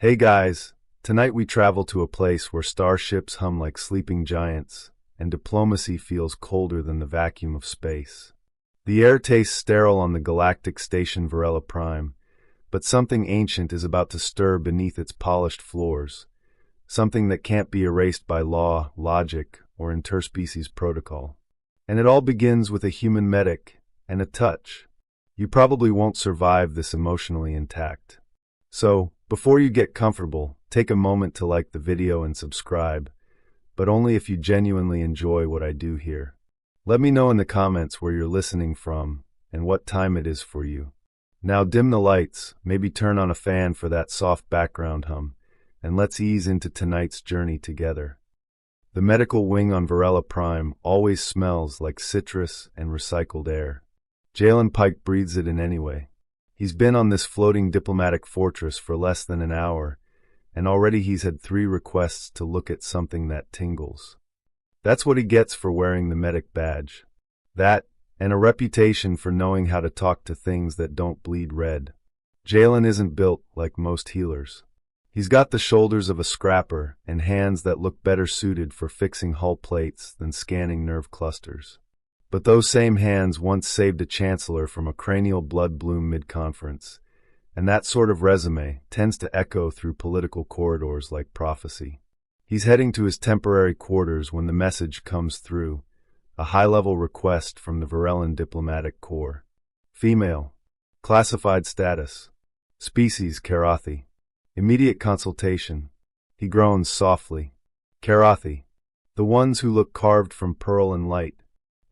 Hey guys, tonight we travel to a place where starships hum like sleeping giants, and diplomacy feels colder than the vacuum of space. The air tastes sterile on the galactic station Varela Prime, but something ancient is about to stir beneath its polished floors, something that can't be erased by law, logic, or interspecies protocol. And it all begins with a human medic and a touch. You probably won't survive this emotionally intact. So, before you get comfortable, take a moment to like the video and subscribe, but only if you genuinely enjoy what I do here. Let me know in the comments where you're listening from and what time it is for you. Now dim the lights, maybe turn on a fan for that soft background hum, and let's ease into tonight's journey together. The medical wing on Varela Prime always smells like citrus and recycled air. Jalen Pike breathes it in anyway. He's been on this floating diplomatic fortress for less than an hour, and already he's had 3 requests to look at something that tingles. That's what he gets for wearing the medic badge. That, and a reputation for knowing how to talk to things that don't bleed red. Jalen isn't built like most healers. He's got the shoulders of a scrapper and hands that look better suited for fixing hull plates than scanning nerve clusters. But those same hands once saved a chancellor from a cranial blood bloom mid-conference, and that sort of resume tends to echo through political corridors like prophecy. He's heading to his temporary quarters when the message comes through, a high-level request from the Varelan Diplomatic Corps. Female. Classified status. Species Karathi. Immediate consultation. He groans softly. Karathi. The ones who look carved from pearl and light,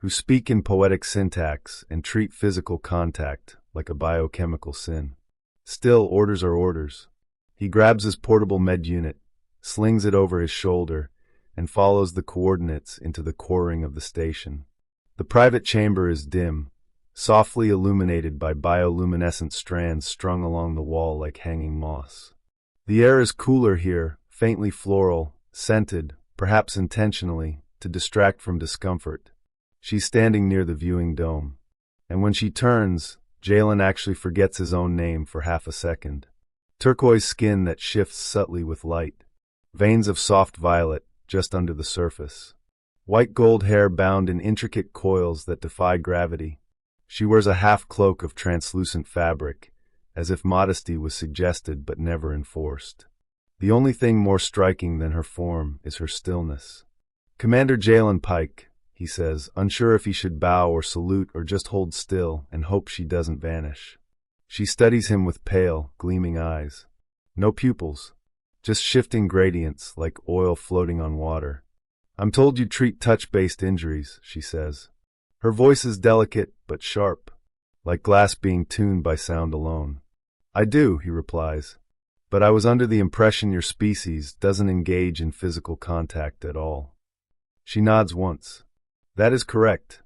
who speak in poetic syntax and treat physical contact like a biochemical sin. Still, orders are orders. He grabs his portable med unit, slings it over his shoulder, and follows the coordinates into the core ring of the station. The private chamber is dim, softly illuminated by bioluminescent strands strung along the wall like hanging moss. The air is cooler here, faintly floral, scented, perhaps intentionally, to distract from discomfort. She's standing near the viewing dome. And when she turns, Jalen actually forgets his own name for half a second. Turquoise skin that shifts subtly with light. Veins of soft violet just under the surface. White gold hair bound in intricate coils that defy gravity. She wears a half cloak of translucent fabric, as if modesty was suggested but never enforced. The only thing more striking than her form is her stillness. Commander Jalen Pike, he says, unsure if he should bow or salute or just hold still and hope she doesn't vanish. She studies him with pale, gleaming eyes. No pupils, just shifting gradients like oil floating on water. I'm told you treat touch-based injuries, she says. Her voice is delicate but sharp, like glass being tuned by sound alone. I do, he replies, but I was under the impression your species doesn't engage in physical contact at all. She nods once. That is correct,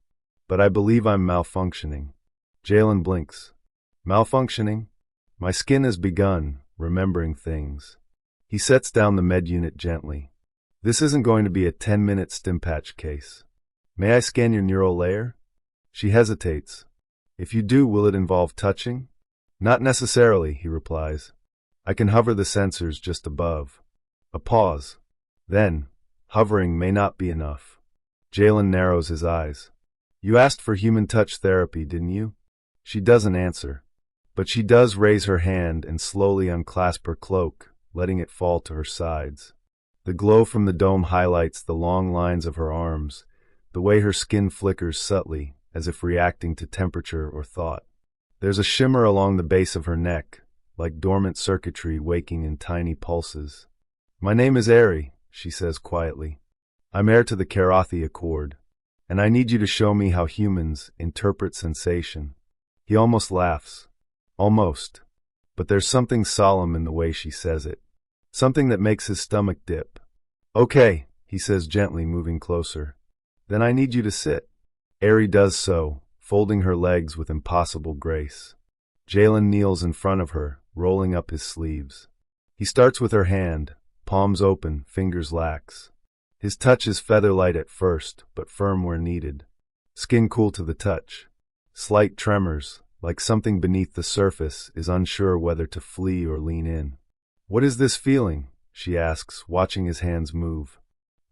but I believe I'm malfunctioning. Jalen blinks. Malfunctioning? My skin has begun, remembering things. He sets down the med unit gently. This isn't going to be a 10-minute stimpatch case. May I scan your neural layer? She hesitates. If you do, will it involve touching? Not necessarily, he replies. I can hover the sensors just above. A pause. Then, hovering may not be enough. Jalen narrows his eyes. You asked for human touch therapy, didn't you? She doesn't answer, but she does raise her hand and slowly unclasp her cloak, letting it fall to her sides. The glow from the dome highlights the long lines of her arms, the way her skin flickers subtly, as if reacting to temperature or thought. There's a shimmer along the base of her neck, like dormant circuitry waking in tiny pulses. My name is Ari, she says quietly. I'm heir to the Karathi Accord, and I need you to show me how humans interpret sensation. He almost laughs. Almost. But there's something solemn in the way she says it. Something that makes his stomach dip. Okay, he says gently, moving closer. Then I need you to sit. Ari does so, folding her legs with impossible grace. Jalen kneels in front of her, rolling up his sleeves. He starts with her hand, palms open, fingers lax. His touch is feather-light at first, but firm where needed. Skin cool to the touch. Slight tremors, like something beneath the surface is unsure whether to flee or lean in. What is this feeling? She asks, watching his hands move.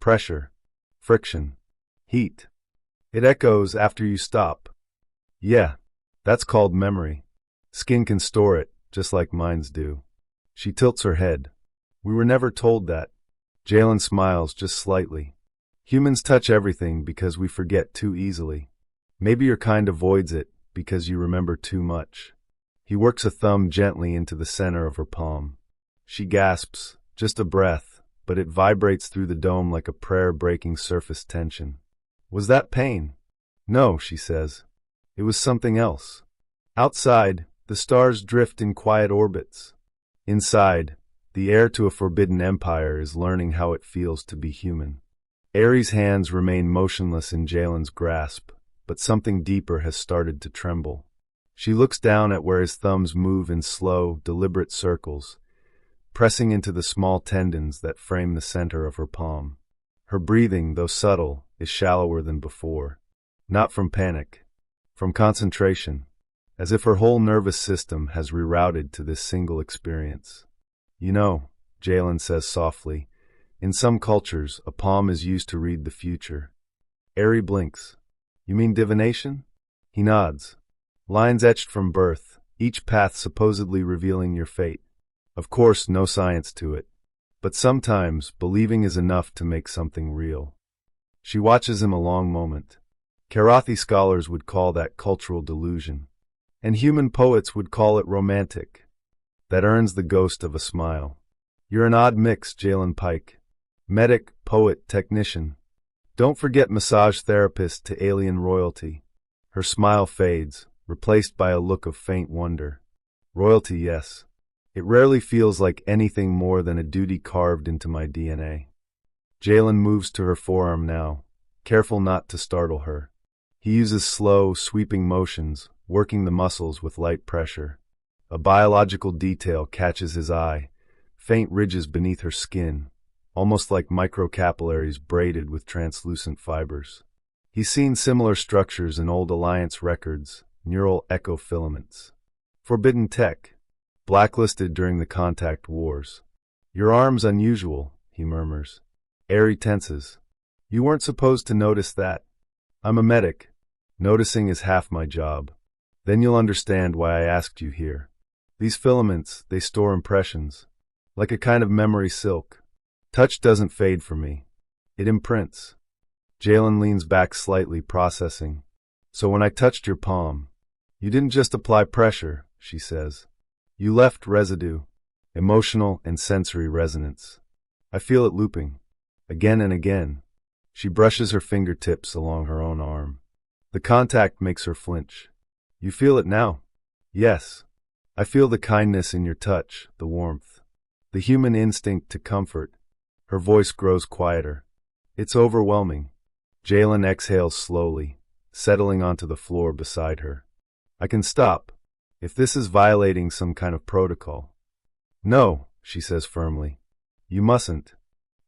Pressure. Friction. Heat. It echoes after you stop. Yeah, that's called memory. Skin can store it, just like minds do. She tilts her head. We were never told that. Jalen smiles just slightly. Humans touch everything because we forget too easily. Maybe your kind avoids it because you remember too much. He works a thumb gently into the center of her palm. She gasps, just a breath, but it vibrates through the dome like a prayer breaking surface tension. Was that pain? No, she says. It was something else. Outside, the stars drift in quiet orbits. Inside, the heir to a forbidden empire is learning how it feels to be human. Aries' hands remain motionless in Jalen's grasp, but something deeper has started to tremble. She looks down at where his thumbs move in slow, deliberate circles, pressing into the small tendons that frame the center of her palm. Her breathing, though subtle, is shallower than before. Not from panic, from concentration, as if her whole nervous system has rerouted to this single experience. You know, Jalen says softly, in some cultures, a palm is used to read the future. Aerie blinks. You mean divination? He nods. Lines etched from birth, each path supposedly revealing your fate. Of course, no science to it. But sometimes, believing is enough to make something real. She watches him a long moment. Karathi scholars would call that cultural delusion. And human poets would call it romantic. That earns the ghost of a smile. You're an odd mix, Jalen Pike. Medic, poet, technician. Don't forget massage therapist to alien royalty. Her smile fades, replaced by a look of faint wonder. Royalty, yes. It rarely feels like anything more than a duty carved into my DNA. Jalen moves to her forearm now, careful not to startle her. He uses slow, sweeping motions, working the muscles with light pressure. A biological detail catches his eye, faint ridges beneath her skin, almost like microcapillaries braided with translucent fibers. He's seen similar structures in old Alliance records, neural echo filaments. Forbidden tech, blacklisted during the contact wars. Your arm's unusual, he murmurs. Aerie tenses. You weren't supposed to notice that. I'm a medic. Noticing is half my job. Then you'll understand why I asked you here. These filaments, they store impressions. Like a kind of memory silk. Touch doesn't fade for me. It imprints. Jalen leans back slightly, processing. So when I touched your palm, you didn't just apply pressure, she says. You left residue, emotional and sensory resonance. I feel it looping, again and again. She brushes her fingertips along her own arm. The contact makes her flinch. You feel it now? Yes. I feel the kindness in your touch, the warmth. The human instinct to comfort. Her voice grows quieter. It's overwhelming. Jalen exhales slowly, settling onto the floor beside her. I can stop, if this is violating some kind of protocol. No, she says firmly. You mustn't.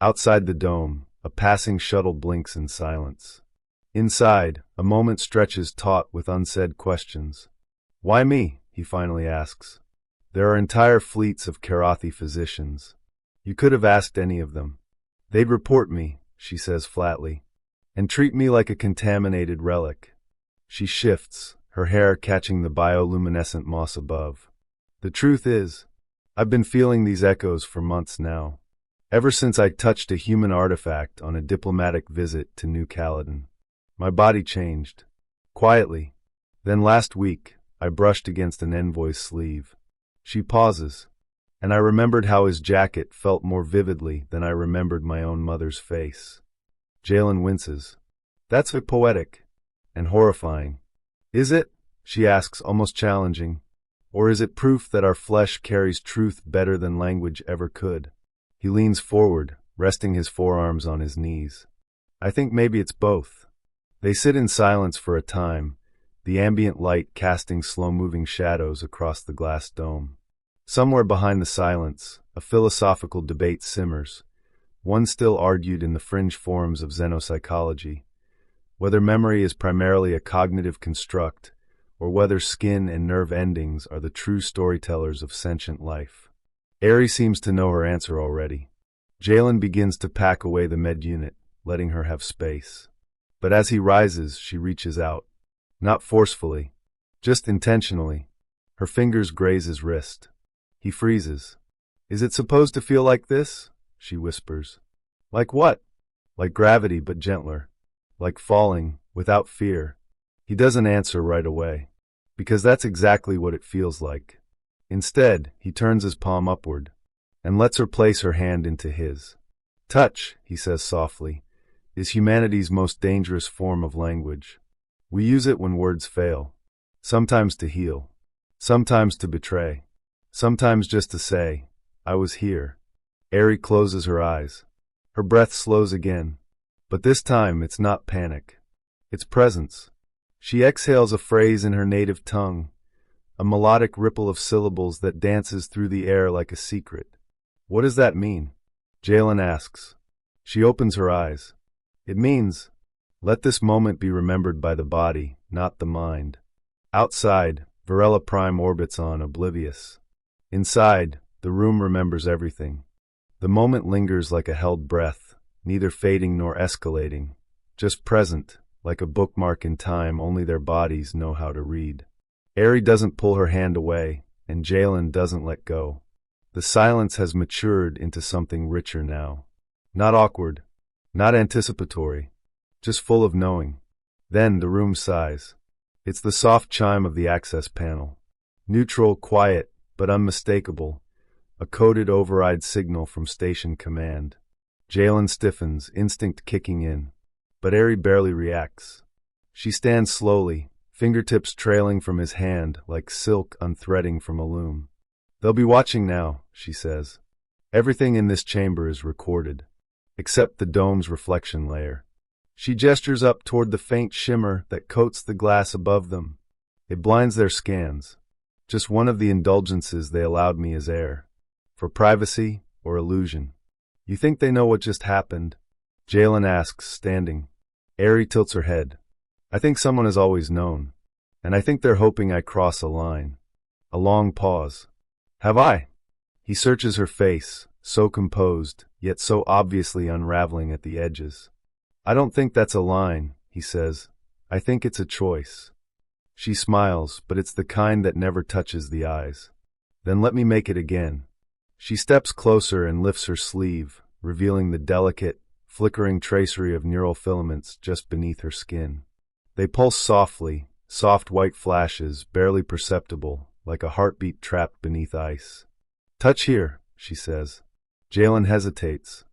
Outside the dome, a passing shuttle blinks in silence. Inside, a moment stretches taut with unsaid questions. Why me? He finally asks. There are entire fleets of Karathi physicians. You could have asked any of them. They'd report me, she says flatly, and treat me like a contaminated relic. She shifts, her hair catching the bioluminescent moss above. The truth is, I've been feeling these echoes for months now, ever since I touched a human artifact on a diplomatic visit to New Caledon. My body changed, quietly. Then last week, I brushed against an envoy's sleeve. She pauses, and I remembered how his jacket felt more vividly than I remembered my own mother's face. Jalen winces. That's poetic and horrifying. Is it? She asks, almost challenging. Or is it proof that our flesh carries truth better than language ever could? He leans forward, resting his forearms on his knees. I think maybe it's both. They sit in silence for a time, the ambient light casting slow-moving shadows across the glass dome. Somewhere behind the silence, a philosophical debate simmers, one still argued in the fringe forums of xenopsychology, whether memory is primarily a cognitive construct, or whether skin and nerve endings are the true storytellers of sentient life. Ari seems to know her answer already. Jalen begins to pack away the med unit, letting her have space. But as he rises, she reaches out. Not forcefully, just intentionally. Her fingers graze his wrist. He freezes. "Is it supposed to feel like this?" she whispers. "Like what?" "Like gravity, but gentler. Like falling, without fear." He doesn't answer right away, because that's exactly what it feels like. Instead, he turns his palm upward, and lets her place her hand into his. "Touch," he says softly, "is humanity's most dangerous form of language. We use it when words fail, sometimes to heal, sometimes to betray, sometimes just to say, 'I was here.'" Ari closes her eyes. Her breath slows again, but this time it's not panic. It's presence. She exhales a phrase in her native tongue, a melodic ripple of syllables that dances through the air like a secret. "What does that mean?" Jalen asks. She opens her eyes. "It means, let this moment be remembered by the body, not the mind." Outside, Varela Prime orbits on, oblivious. Inside, the room remembers everything. The moment lingers like a held breath, neither fading nor escalating, just present, like a bookmark in time only their bodies know how to read. Ari doesn't pull her hand away, and Jalen doesn't let go. The silence has matured into something richer now. Not awkward, not anticipatory, just full of knowing. Then the room sighs. It's the soft chime of the access panel. Neutral, quiet, but unmistakable. A coded override signal from station command. Jalen stiffens, instinct kicking in. But Ari barely reacts. She stands slowly, fingertips trailing from his hand like silk unthreading from a loom. "They'll be watching now," she says. "Everything in this chamber is recorded, except the dome's reflection layer." She gestures up toward the faint shimmer that coats the glass above them. "It blinds their scans. Just one of the indulgences they allowed me as heir. For privacy or illusion." "You think they know what just happened?" Jalen asks, standing. Ari tilts her head. "I think someone has always known. And I think they're hoping I cross a line." A long pause. "Have I?" He searches her face, so composed, yet so obviously unraveling at the edges. "I don't think that's a line," he says. "I think it's a choice." She smiles, but it's the kind that never touches the eyes. "Then let me make it again." She steps closer and lifts her sleeve, revealing the delicate, flickering tracery of neural filaments just beneath her skin. They pulse softly, soft white flashes, barely perceptible, like a heartbeat trapped beneath ice. "Touch here," she says. Jalen hesitates.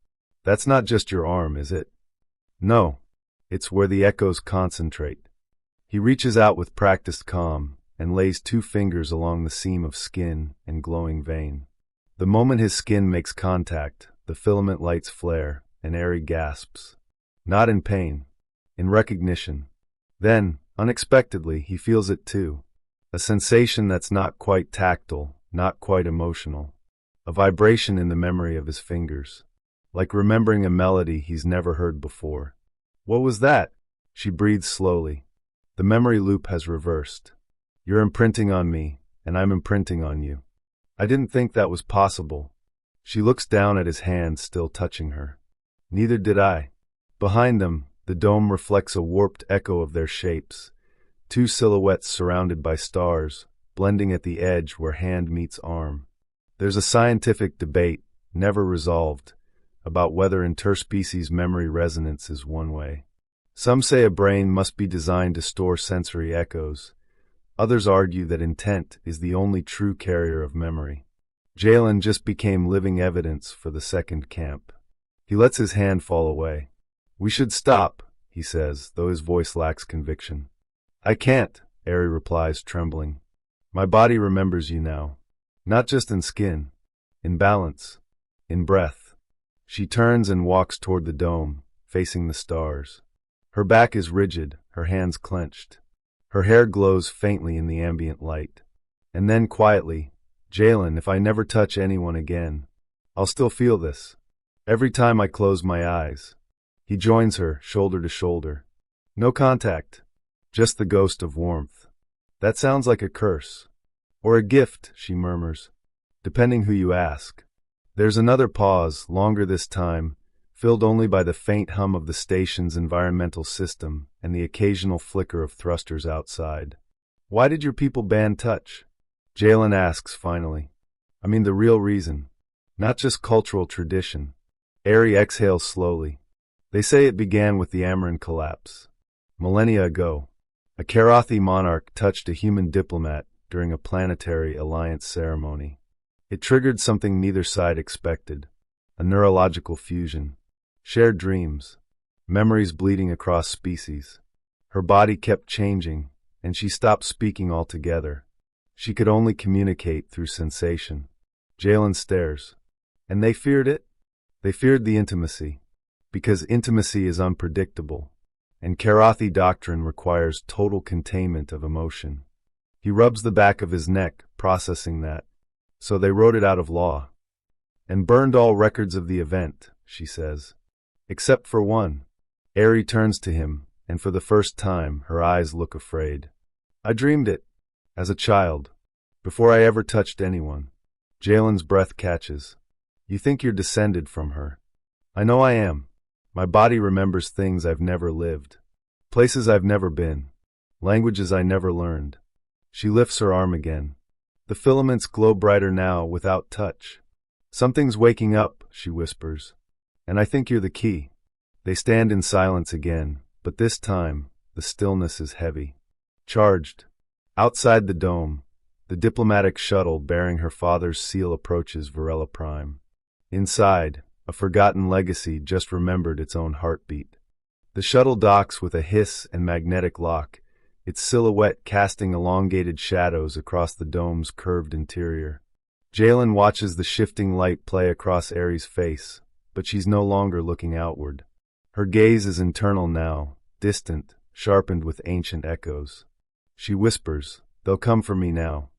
"That's not just your arm, is it?" "No. It's where the echoes concentrate." He reaches out with practiced calm and lays 2 fingers along the seam of skin and glowing vein. The moment his skin makes contact, the filament lights flare, and Ari gasps. Not in pain, in recognition. Then, unexpectedly, he feels it too. A sensation that's not quite tactile, not quite emotional. A vibration in the memory of his fingers. Like remembering a melody he's never heard before. "What was that?" She breathes slowly. The memory loop has reversed. "You're imprinting on me, and I'm imprinting on you." "I didn't think that was possible." She looks down at his hand still touching her. "Neither did I." Behind them, the dome reflects a warped echo of their shapes. 2 silhouettes surrounded by stars, blending at the edge where hand meets arm. There's a scientific debate, never resolved, about whether interspecies memory resonance is one way. Some say a brain must be designed to store sensory echoes. Others argue that intent is the only true carrier of memory. Jalen just became living evidence for the second camp. He lets his hand fall away. "We should stop," he says, though his voice lacks conviction. "I can't," Ari replies, trembling. "My body remembers you now. Not just in skin, in balance, in breath." She turns and walks toward the dome, facing the stars. Her back is rigid, her hands clenched. Her hair glows faintly in the ambient light. And then quietly, "Jalen, if I never touch anyone again, I'll still feel this. Every time I close my eyes." He joins her, shoulder to shoulder. No contact, just the ghost of warmth. "That sounds like a curse. Or a gift," she murmurs. depending who you ask. There's another pause, longer this time, filled only by the faint hum of the station's environmental system and the occasional flicker of thrusters outside. Why did your people ban touch? Jalen asks finally. I mean the real reason. Not just cultural tradition. Ari exhales slowly. They say it began with the Amaran collapse. Millennia ago, a Karathi monarch touched a human diplomat during a planetary alliance ceremony. It triggered something neither side expected. A neurological fusion. Shared dreams. Memories bleeding across species. Her body kept changing, and she stopped speaking altogether. She could only communicate through sensation. Jalen stares. And they feared it? They feared the intimacy. Because intimacy is unpredictable, and Karathi doctrine requires total containment of emotion. He rubs the back of his neck, processing that. So they wrote it out of law. And burned all records of the event, she says. Except for one. Ari turns to him, and for the first time, her eyes look afraid. I dreamed it. As a child. Before I ever touched anyone. Jalen's breath catches. You think you're descended from her. I know I am. My body remembers things I've never lived. Places I've never been. Languages I never learned. She lifts her arm again. The filaments glow brighter now without touch. Something's waking up, she whispers. And I think you're the key. They stand in silence again, but this time, the stillness is heavy. Charged. Outside the dome, the diplomatic shuttle bearing her father's seal approaches Varela Prime. Inside, a forgotten legacy just remembered its own heartbeat. The shuttle docks with a hiss and magnetic lock, its silhouette casting elongated shadows across the dome's curved interior. Jalen watches the shifting light play across Ari's face, but she's no longer looking outward. Her gaze is internal now, distant, sharpened with ancient echoes. She whispers, "They'll come for me now."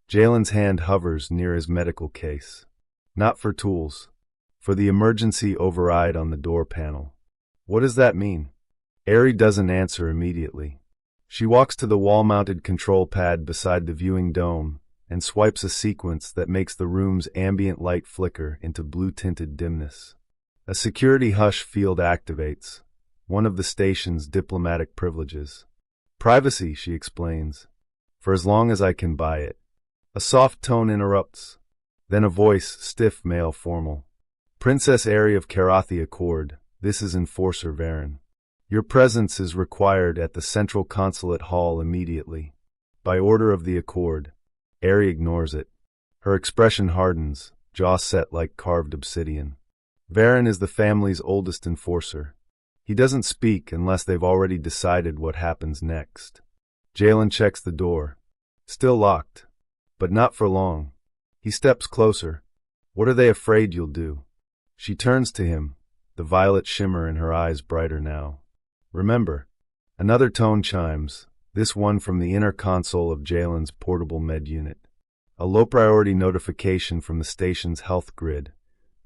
Jalen's hand hovers near his medical case. Not for tools. For the emergency override on the door panel. What does that mean? Ari doesn't answer immediately. She walks to the wall-mounted control pad beside the viewing dome and swipes a sequence that makes the room's ambient light flicker into blue-tinted dimness. A security hush field activates, one of the station's diplomatic privileges. Privacy, she explains, for as long as I can buy it. A soft tone interrupts. Then a voice, stiff, male, formal. Princess Ari of Karathi Accord, this is Enforcer Varen. Your presence is required at the Central Consulate Hall immediately. By order of the Accord. Ari ignores it. Her expression hardens, jaw set like carved obsidian. Varen is the family's oldest enforcer. He doesn't speak unless they've already decided what happens next. Jalen checks the door. Still locked. But not for long. He steps closer. What are they afraid you'll do? She turns to him, the violet shimmer in her eyes brighter now. Remember. Another tone chimes, this one from the inner console of Jalen's portable med unit. A low-priority notification from the station's health grid,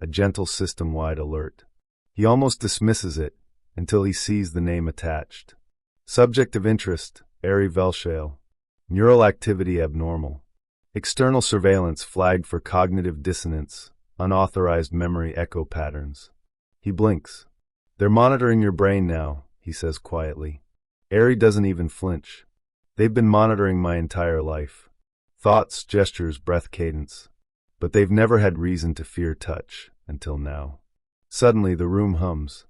a gentle system-wide alert. He almost dismisses it until he sees the name attached. Subject of interest, Ari Velshale. Neural activity abnormal. External surveillance flagged for cognitive dissonance, unauthorized memory echo patterns. He blinks. They're monitoring your brain now, he says quietly. Ari doesn't even flinch. They've been monitoring my entire life. Thoughts, gestures, breath cadence. But they've never had reason to fear touch, until now. Suddenly the room hums.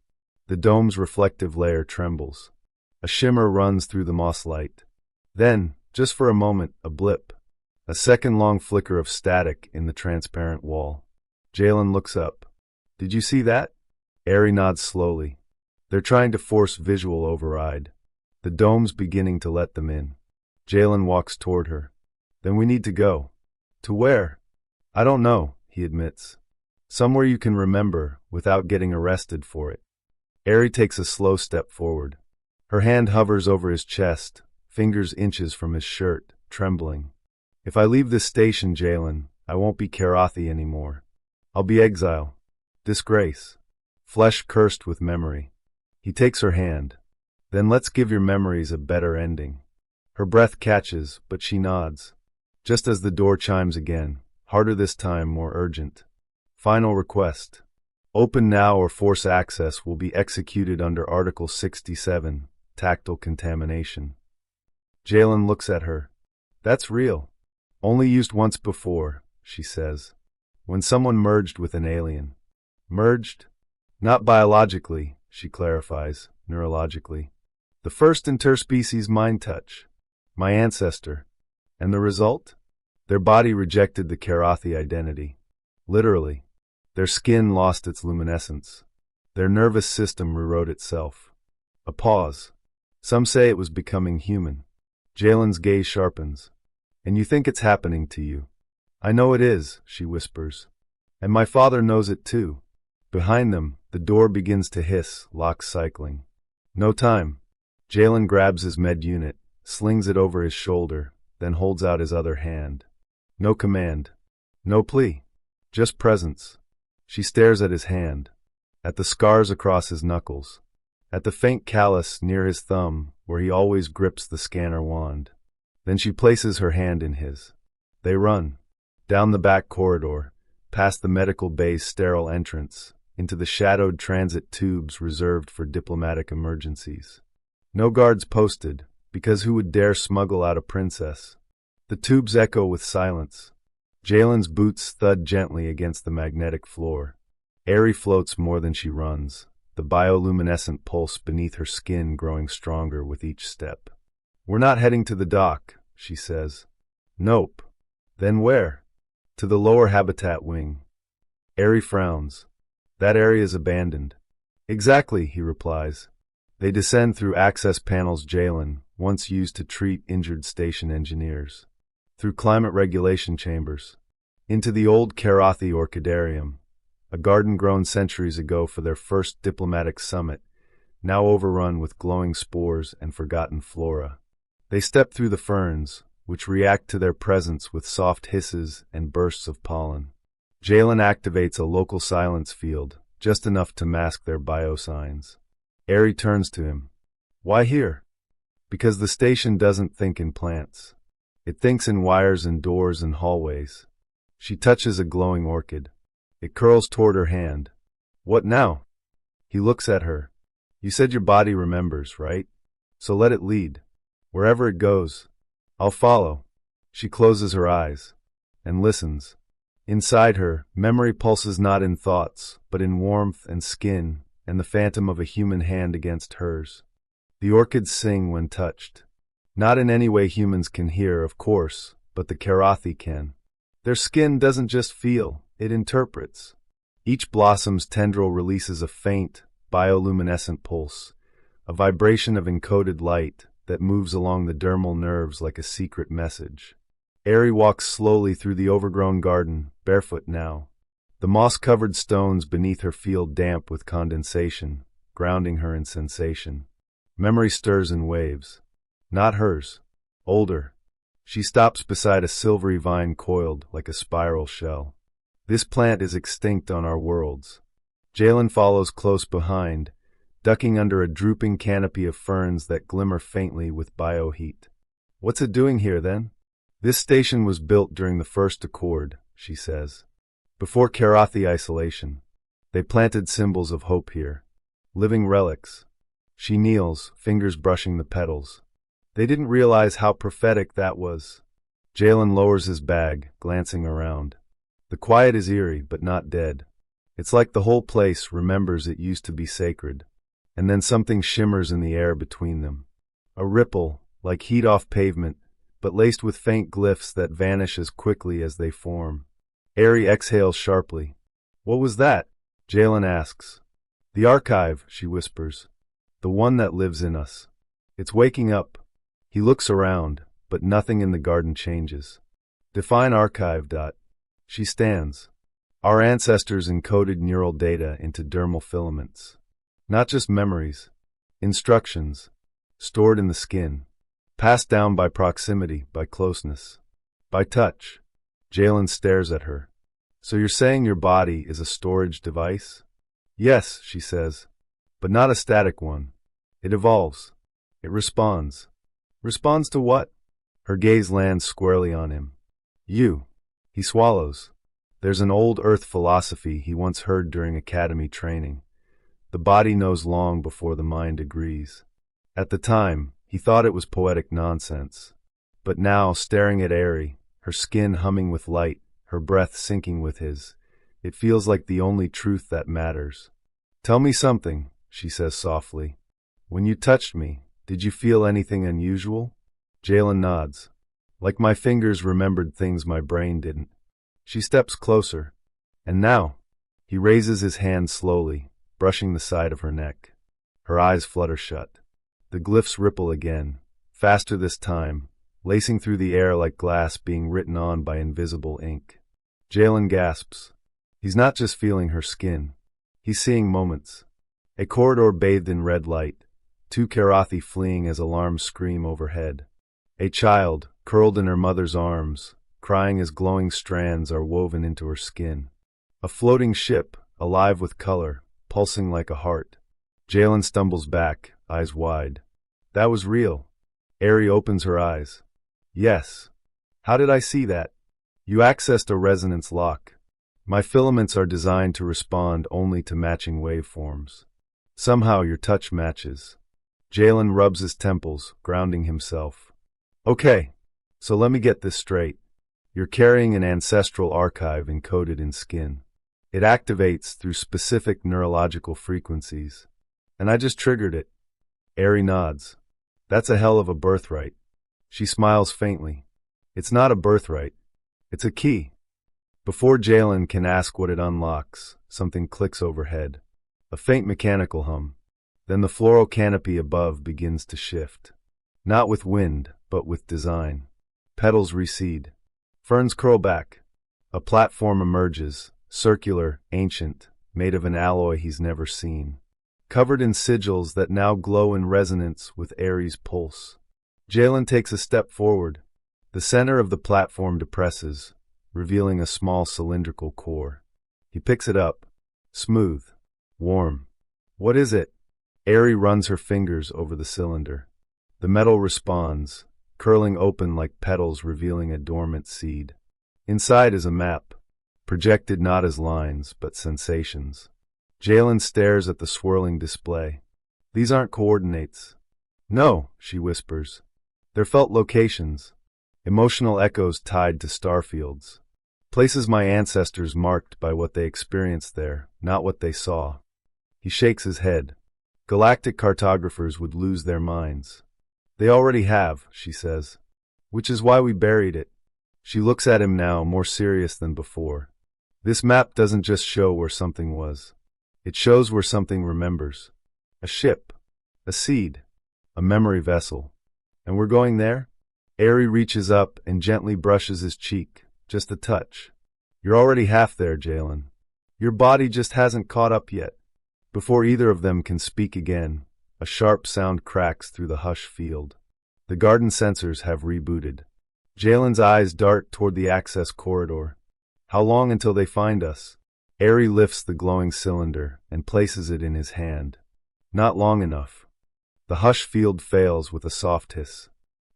The dome's reflective layer trembles. A shimmer runs through the moss light. Then, just for a moment, a blip. A second-long flicker of static in the transparent wall. Jalen looks up. Did you see that? Ari nods slowly. They're trying to force visual override. The dome's beginning to let them in. Jalen walks toward her. Then we need to go. To where? I don't know, he admits. Somewhere you can remember without getting arrested for it. Ari takes a slow step forward. Her hand hovers over his chest, fingers inches from his shirt, trembling. If I leave this station, Jalen, I won't be Karathi anymore. I'll be exile. Disgrace. Flesh cursed with memory. He takes her hand. Then let's give your memories a better ending. Her breath catches, but she nods. Just as the door chimes again, Harder this time, more urgent. Final request. Open now or force access will be executed under Article 67, tactile contamination. Jalen looks at her. That's real. Only used once before, she says. When someone merged with an alien. Merged? Not biologically, she clarifies, neurologically. The first interspecies mind touch. My ancestor. And the result? Their body rejected the Karathi identity. Literally. Their skin lost its luminescence. Their nervous system rewrote itself. A pause. Some say it was becoming human. Jalen's gaze sharpens. And you think it's happening to you? I know it is, she whispers. And my father knows it too. Behind them, the door begins to hiss, locks cycling. No time. Jalen grabs his med unit, slings it over his shoulder, then holds out his other hand. No command. No plea. Just presence. She stares at his hand, at the scars across his knuckles, at the faint callus near his thumb where he always grips the scanner wand. Then she places her hand in his. They run. Down the back corridor, past the medical bay's sterile entrance, into the shadowed transit tubes reserved for diplomatic emergencies. No guards posted, because who would dare smuggle out a princess? The tubes echo with silence. Jalen's boots thud gently against the magnetic floor. Aerie floats more than she runs, the bioluminescent pulse beneath her skin growing stronger with each step. We're not heading to the dock, she says. Nope. Then where? To the lower habitat wing. Aerie frowns. That area is abandoned. Exactly, he replies. They descend through access panels Jalen once used to treat injured station engineers. Through climate regulation chambers, into the old Karathi orchidarium, a garden grown centuries ago for their first diplomatic summit, now overrun with glowing spores and forgotten flora. They step through the ferns, which react to their presence with soft hisses and bursts of pollen. Jalen activates a local silence field, just enough to mask their biosigns. Aerie turns to him. Why here? Because the station doesn't think in plants. It thinks in wires and doors and hallways. She touches a glowing orchid. It curls toward her hand. What now? He looks at her. You said your body remembers, right? So let it lead. Wherever it goes. I'll follow. She closes her eyes. And listens. Inside her, memory pulses not in thoughts, but in warmth and skin, and the phantom of a human hand against hers. The orchids sing when touched. Not in any way humans can hear, of course, but the Karathi can. Their skin doesn't just feel, it interprets. Each blossom's tendril releases a faint, bioluminescent pulse, a vibration of encoded light that moves along the dermal nerves like a secret message. Aerie walks slowly through the overgrown garden, barefoot now. The moss-covered stones beneath her feel damp with condensation, grounding her in sensation. Memory stirs in waves. Not hers. Older. She stops beside a silvery vine coiled like a spiral shell. This plant is extinct on our worlds. Jalen follows close behind, ducking under a drooping canopy of ferns that glimmer faintly with bioheat. What's it doing here, then? This station was built during the First Accord, she says. Before Karathi isolation. They planted symbols of hope here. Living relics. She kneels, fingers brushing the petals. They didn't realize how prophetic that was. Jalen lowers his bag, glancing around. The quiet is eerie, but not dead. It's like the whole place remembers it used to be sacred. And then something shimmers in the air between them. A ripple, like heat off pavement, but laced with faint glyphs that vanish as quickly as they form. Aerie exhales sharply. What was that? Jalen asks. The archive, she whispers. The one that lives in us. It's waking up. He looks around, but nothing in the garden changes. Define archive. She stands. Our ancestors encoded neural data into dermal filaments. Not just memories. Instructions. Stored in the skin. Passed down by proximity, by closeness. By touch. Jalen stares at her. So you're saying your body is a storage device? Yes, she says. But not a static one. It evolves. It responds. Responds to what? Her gaze lands squarely on him. You. He swallows. There's an old Earth philosophy he once heard during academy training. The body knows long before the mind agrees. At the time, he thought it was poetic nonsense. But now, staring at Aerie, her skin humming with light, her breath syncing with his, it feels like the only truth that matters. "Tell me something," she says softly. "When you touched me, did you feel anything unusual?" Jalen nods. "Like my fingers remembered things my brain didn't." She steps closer. "And now?" He raises his hand slowly, brushing the side of her neck. Her eyes flutter shut. The glyphs ripple again, faster this time, lacing through the air like glass being written on by invisible ink. Jalen gasps. He's not just feeling her skin. He's seeing moments. A corridor bathed in red light, two Karathi fleeing as alarms scream overhead. A child, curled in her mother's arms, crying as glowing strands are woven into her skin. A floating ship, alive with color, pulsing like a heart. Jalen stumbles back, eyes wide. "That was real." Aerie opens her eyes. "Yes. How did I see that?" "You accessed a resonance lock. My filaments are designed to respond only to matching waveforms. Somehow your touch matches." Jalen rubs his temples, grounding himself. "Okay, so let me get this straight. You're carrying an ancestral archive encoded in skin. It activates through specific neurological frequencies. And I just triggered it." Aerie nods. "That's a hell of a birthright." She smiles faintly. "It's not a birthright. It's a key." Before Jalen can ask what it unlocks, something clicks overhead. A faint mechanical hum. Then the floral canopy above begins to shift. Not with wind, but with design. Petals recede. Ferns curl back. A platform emerges, circular, ancient, made of an alloy he's never seen. Covered in sigils that now glow in resonance with Aerie's pulse. Jalen takes a step forward. The center of the platform depresses, revealing a small cylindrical core. He picks it up. Smooth. Warm. "What is it?" Aerie runs her fingers over the cylinder. The metal responds, curling open like petals revealing a dormant seed. Inside is a map, projected not as lines, but sensations. Jalen stares at the swirling display. "These aren't coordinates." "No," she whispers. "They're felt locations, emotional echoes tied to starfields. Places my ancestors marked by what they experienced there, not what they saw." He shakes his head. "Galactic cartographers would lose their minds." "They already have," she says. "Which is why we buried it." She looks at him now, more serious than before. "This map doesn't just show where something was. It shows where something remembers. A ship. A seed. A memory vessel. And we're going there?" Aerie reaches up and gently brushes his cheek, just a touch. "You're already half there, Jalen. Your body just hasn't caught up yet." Before either of them can speak again, a sharp sound cracks through the hushed field. The garden sensors have rebooted. Jalen's eyes dart toward the access corridor. "How long until they find us?" Aerie lifts the glowing cylinder and places it in his hand. "Not long enough." The hushed field fails with a soft hiss.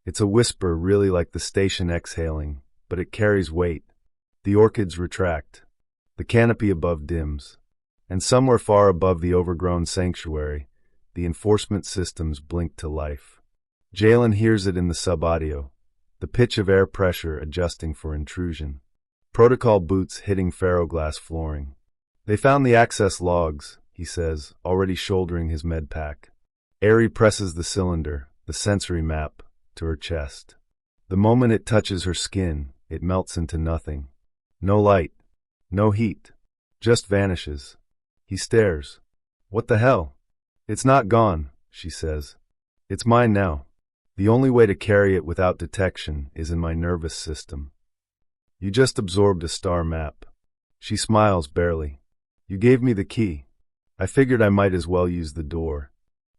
It's a whisper really like the station exhaling, but it carries weight. The orchids retract. The canopy above dims. And somewhere far above the overgrown sanctuary, the enforcement systems blink to life. Jalen hears it in the sub-audio, the pitch of air pressure adjusting for intrusion. Protocol boots hitting ferroglass flooring. "They found the access logs," he says, already shouldering his med pack. Aerie presses the cylinder, the sensory map, to her chest. The moment it touches her skin, it melts into nothing. No light, no heat, just vanishes. He stares. "What the hell?" "It's not gone," she says. "It's mine now. The only way to carry it without detection is in my nervous system." "You just absorbed a star map." She smiles barely. "You gave me the key. I figured I might as well use the door."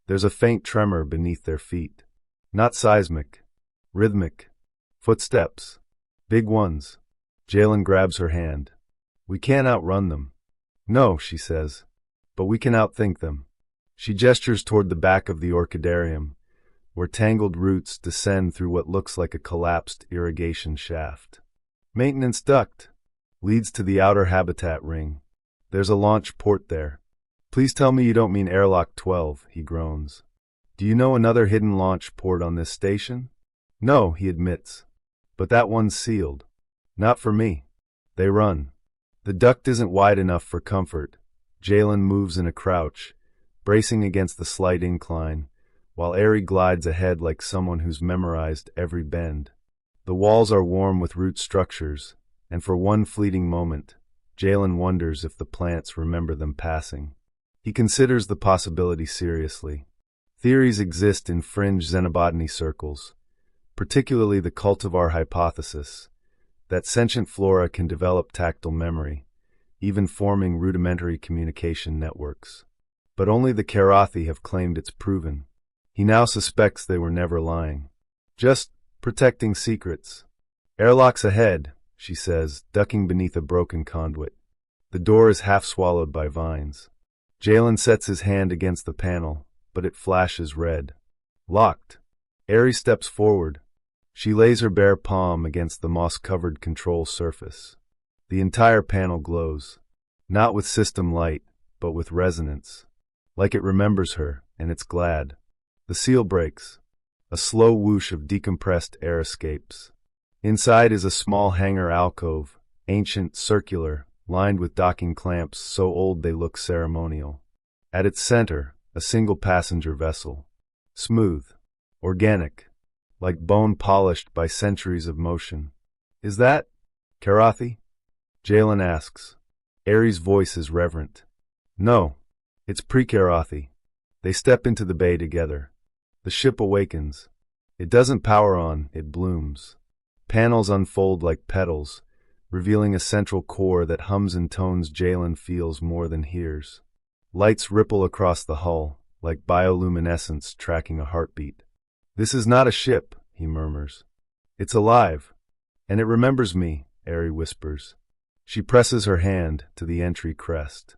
There's a faint tremor beneath their feet. Not seismic. Rhythmic. Footsteps. Big ones. Jalen grabs her hand. "We can't outrun them." "No," she says. "But we can outthink them." She gestures toward the back of the orchidarium, where tangled roots descend through what looks like a collapsed irrigation shaft. "Maintenance duct," Leads to the outer habitat ring. There's a launch port there. Please tell me you don't mean airlock 12, he groans. Do you know another hidden launch port on this station? No, he admits. But that one's sealed. Not for me. They run. The duct isn't wide enough for comfort. Jalen moves in a crouch, bracing against the slight incline, while Aerie glides ahead like someone who's memorized every bend. The walls are warm with root structures, and for one fleeting moment, Jalen wonders if the plants remember them passing. He considers the possibility seriously. Theories exist in fringe xenobotany circles, particularly the cultivar hypothesis, that sentient flora can develop tactile memory, even forming rudimentary communication networks. But only the Karathi have claimed it's proven. He now suspects they were never lying. Just protecting secrets. Airlocks ahead, she says, ducking beneath a broken conduit. The door is half swallowed by vines. Jalen sets his hand against the panel, but it flashes red. Locked. Aerie steps forward. She lays her bare palm against the moss-covered control surface. The entire panel glows, not with system light, but with resonance. Like it remembers her, and it's glad. The seal breaks. A slow whoosh of decompressed air escapes. Inside is a small hangar alcove, ancient, circular, lined with docking clamps so old they look ceremonial. At its center, a single passenger vessel. Smooth. Organic. Like bone polished by centuries of motion. Is that Karathi? Jalen asks. Aerie's voice is reverent. No, it's pre-Karathi. They step into the bay together. The ship awakens. It doesn't power on, it blooms. Panels unfold like petals, revealing a central core that hums and tones Jalen feels more than hears. Lights ripple across the hull, like bioluminescence tracking a heartbeat. This is not a ship, he murmurs. It's alive. And it remembers me, Aerie whispers. She presses her hand to the entry crest.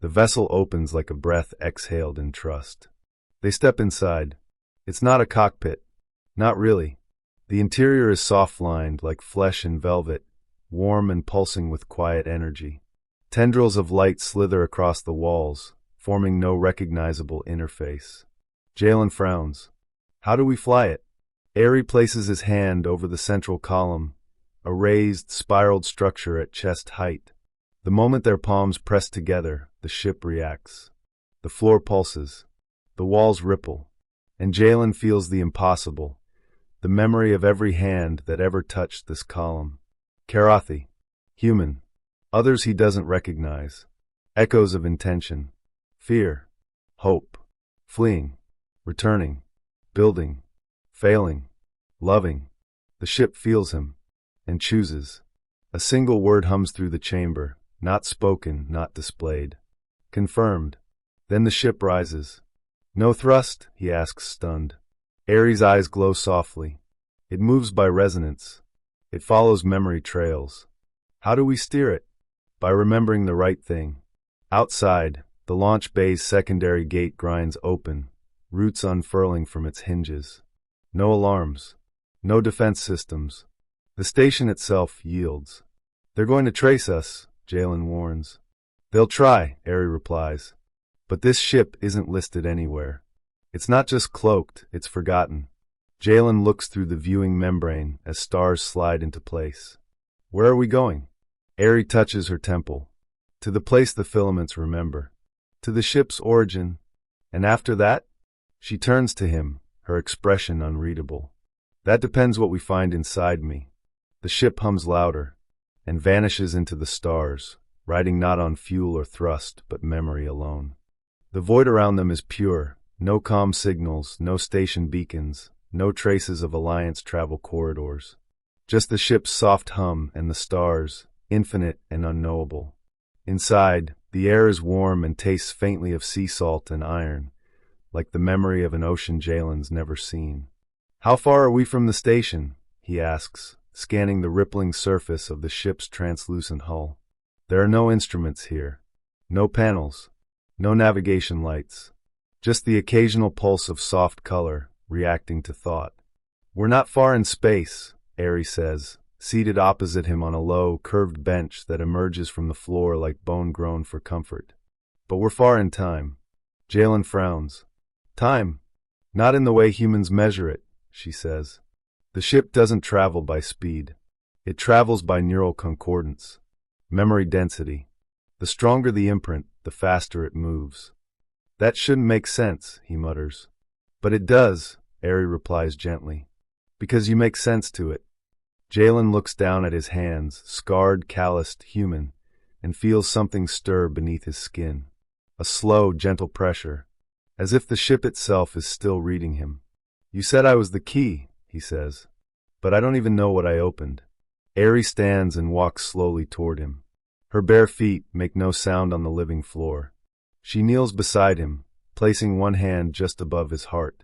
The vessel opens like a breath exhaled in trust. They step inside. It's not a cockpit. Not really. The interior is soft-lined like flesh and velvet, warm and pulsing with quiet energy. Tendrils of light slither across the walls, forming no recognizable interface. Jalen frowns. How do we fly it? Aerie places his hand over the central column, a raised, spiraled structure at chest height. The moment their palms press together, the ship reacts. The floor pulses. The walls ripple. And Jalen feels the impossible, the memory of every hand that ever touched this column. Karathi. Human. Others he doesn't recognize. Echoes of intention. Fear. Hope. Fleeing. Returning. Building. Failing. Loving. The ship feels him. And chooses. A single word hums through the chamber, not spoken, not displayed. Confirmed. Then the ship rises. No thrust? He asks, stunned. Aerie's eyes glow softly. It moves by resonance. It follows memory trails. How do we steer it? By remembering the right thing. Outside, the launch bay's secondary gate grinds open, roots unfurling from its hinges. No alarms. No defense systems. The station itself yields. They're going to trace us, Jalen warns. They'll try, Aerie replies. But this ship isn't listed anywhere. It's not just cloaked, it's forgotten. Jalen looks through the viewing membrane as stars slide into place. Where are we going? Aerie touches her temple. To the place the filaments remember. To the ship's origin. And after that? She turns to him, her expression unreadable. That depends what we find inside me. The ship hums louder, and vanishes into the stars, riding not on fuel or thrust, but memory alone. The void around them is pure, no comm signals, no station beacons, no traces of Alliance travel corridors. Just the ship's soft hum and the stars, infinite and unknowable. Inside, the air is warm and tastes faintly of sea salt and iron, like the memory of an ocean Jalen's never seen. How far are we from the station? He asks, scanning the rippling surface of the ship's translucent hull. There are no instruments here. No panels. No navigation lights. Just the occasional pulse of soft color, reacting to thought. We're not far in space, Aerie says, seated opposite him on a low, curved bench that emerges from the floor like bone grown for comfort. But we're far in time. Jalen frowns. Time? Not in the way humans measure it, she says. The ship doesn't travel by speed. It travels by neural concordance, memory density. The stronger the imprint, the faster it moves. That shouldn't make sense, he mutters. But it does, Ari replies gently. Because you make sense to it. Jalen looks down at his hands, scarred, calloused, human, and feels something stir beneath his skin. A slow, gentle pressure, as if the ship itself is still reading him. You said I was the key, he says. But I don't even know what I opened. Ari stands and walks slowly toward him. Her bare feet make no sound on the living floor. She kneels beside him, placing one hand just above his heart.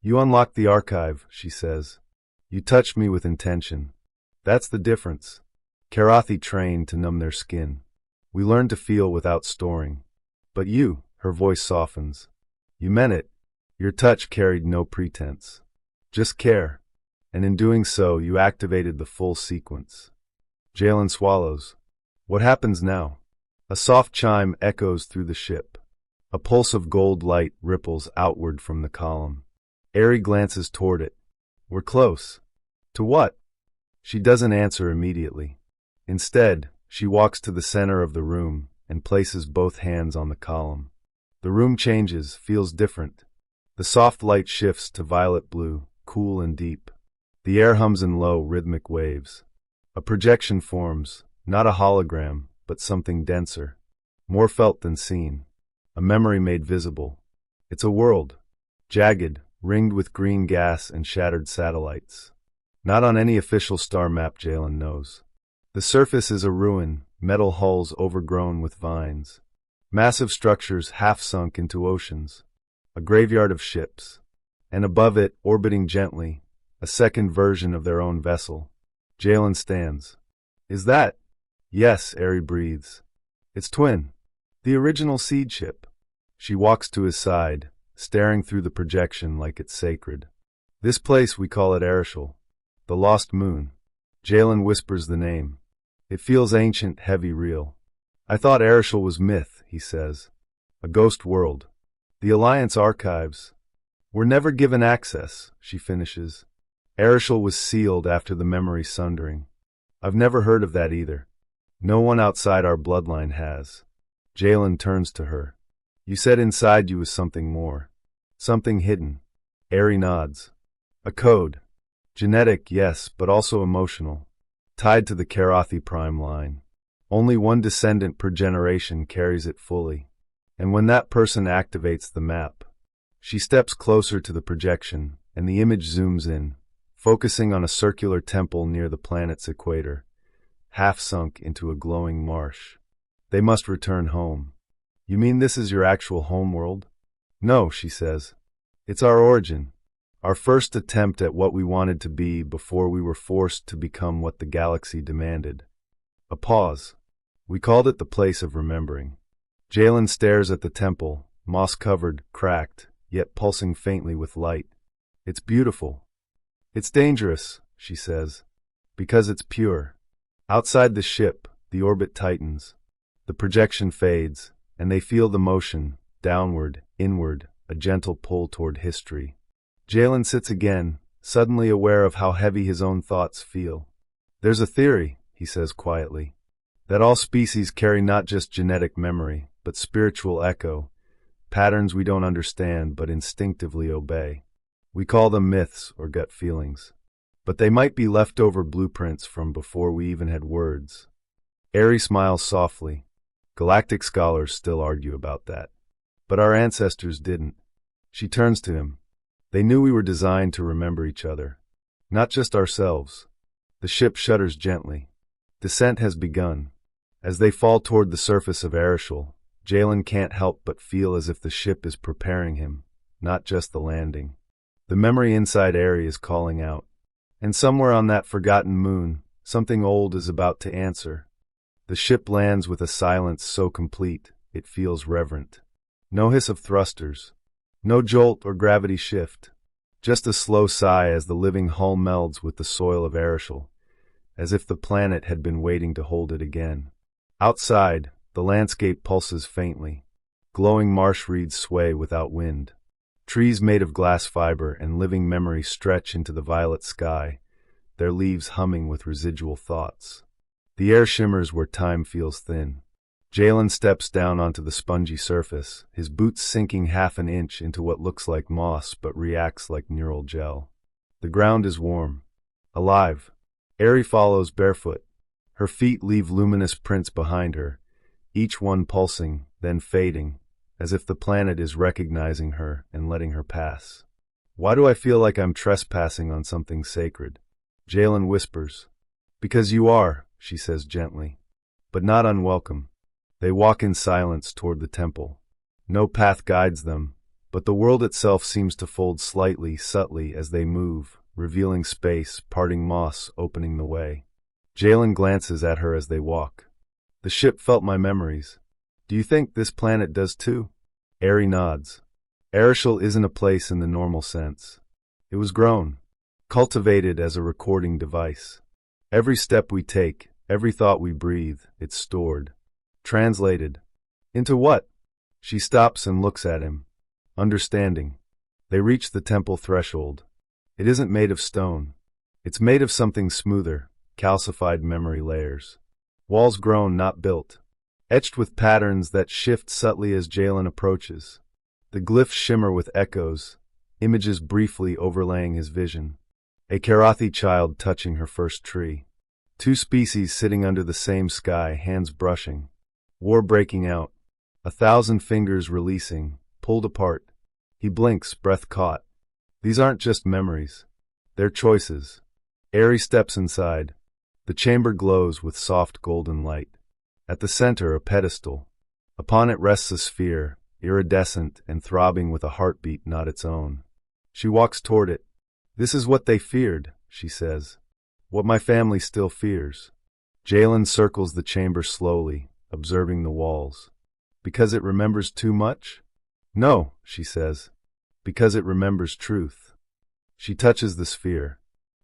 You unlocked the archive, she says. You touched me with intention. That's the difference. Karathi trained to numb their skin. We learn to feel without storing. But you, her voice softens. You meant it. Your touch carried no pretense. Just care. And in doing so, you activated the full sequence. Jalen swallows. What happens now? A soft chime echoes through the ship. A pulse of gold light ripples outward from the column. Ari glances toward it. We're close. To what? She doesn't answer immediately. Instead, she walks to the center of the room and places both hands on the column. The room changes, feels different. The soft light shifts to violet blue, cool and deep. The air hums in low, rhythmic waves. A projection forms, not a hologram, but something denser. More felt than seen. A memory made visible. It's a world. Jagged, ringed with green gas and shattered satellites. Not on any official star map, Jalen knows. The surface is a ruin, metal hulls overgrown with vines. Massive structures half sunk into oceans. A graveyard of ships. And above it, orbiting gently, a second version of their own vessel. Jalen stands. Is that? Yes, Ari breathes. It's twin. The original seed ship. She walks to his side, staring through the projection like it's sacred. This place, we call it Arishal. The Lost Moon. Jalen whispers the name. It feels ancient, heavy, real. I thought Arishal was myth, he says. A ghost world. The Alliance archives. Were never given access, she finishes. Arishal was sealed after the memory sundering. I've never heard of that either. No one outside our bloodline has. Jalen turns to her. You said inside you was something more. Something hidden. Ari nods. A code. Genetic, yes, but also emotional. Tied to the Karathi prime line. Only one descendant per generation carries it fully. And when that person activates the map, she steps closer to the projection, and the image zooms in, focusing on a circular temple near the planet's equator, half sunk into a glowing marsh. They must return home. You mean this is your actual home world? No, she says. It's our origin. Our first attempt at what we wanted to be before we were forced to become what the galaxy demanded. A pause. We called it the place of remembering. Jalen stares at the temple, moss-covered, cracked, yet pulsing faintly with light. It's beautiful. It's dangerous, she says, because it's pure. Outside the ship, the orbit tightens. The projection fades, and they feel the motion, downward, inward, a gentle pull toward history. Jalen sits again, suddenly aware of how heavy his own thoughts feel. There's a theory, he says quietly, that all species carry not just genetic memory, but spiritual echo, patterns we don't understand but instinctively obey. We call them myths or gut feelings. But they might be leftover blueprints from before we even had words. Ari smiles softly. Galactic scholars still argue about that. But our ancestors didn't. She turns to him. They knew we were designed to remember each other, not just ourselves. The ship shudders gently. Descent has begun. As they fall toward the surface of Arishal, Jalen can't help but feel as if the ship is preparing him, not just the landing. The memory inside Ari is calling out. And somewhere on that forgotten moon, something old is about to answer. The ship lands with a silence so complete, it feels reverent. No hiss of thrusters. No jolt or gravity shift. Just a slow sigh as the living hull melds with the soil of Arishal, as if the planet had been waiting to hold it again. Outside, the landscape pulses faintly. Glowing marsh reeds sway without wind. Trees made of glass fiber and living memory stretch into the violet sky, their leaves humming with residual thoughts. The air shimmers where time feels thin. Jalen steps down onto the spongy surface, his boots sinking half an inch into what looks like moss but reacts like neural gel. The ground is warm, alive. Ari follows barefoot. Her feet leave luminous prints behind her, each one pulsing, then fading, as if the planet is recognizing her and letting her pass. Why do I feel like I'm trespassing on something sacred? Jalen whispers. Because you are, she says gently, but not unwelcome. They walk in silence toward the temple. No path guides them, but the world itself seems to fold slightly, subtly as they move, revealing space, parting moss, opening the way. Jalen glances at her as they walk. The ship felt my memories. Do you think this planet does too? Ari nods. Arishal isn't a place in the normal sense. It was grown, cultivated as a recording device. Every step we take, every thought we breathe, it's stored. Translated. Into what? She stops and looks at him. Understanding. They reach the temple threshold. It isn't made of stone. It's made of something smoother, calcified memory layers. Walls grown, not built. Etched with patterns that shift subtly as Jalen approaches. The glyphs shimmer with echoes, images briefly overlaying his vision. A Karathi child touching her first tree. Two species sitting under the same sky, hands brushing. War breaking out. 1,000 fingers releasing, pulled apart. He blinks, breath caught. These aren't just memories. They're choices. Ari steps inside. The chamber glows with soft golden light. At the center, a pedestal. Upon it rests a sphere, iridescent and throbbing with a heartbeat not its own. She walks toward it. This is what they feared, she says. What my family still fears. Jalen circles the chamber slowly, observing the walls. Because it remembers too much? No, she says. Because it remembers truth. She touches the sphere,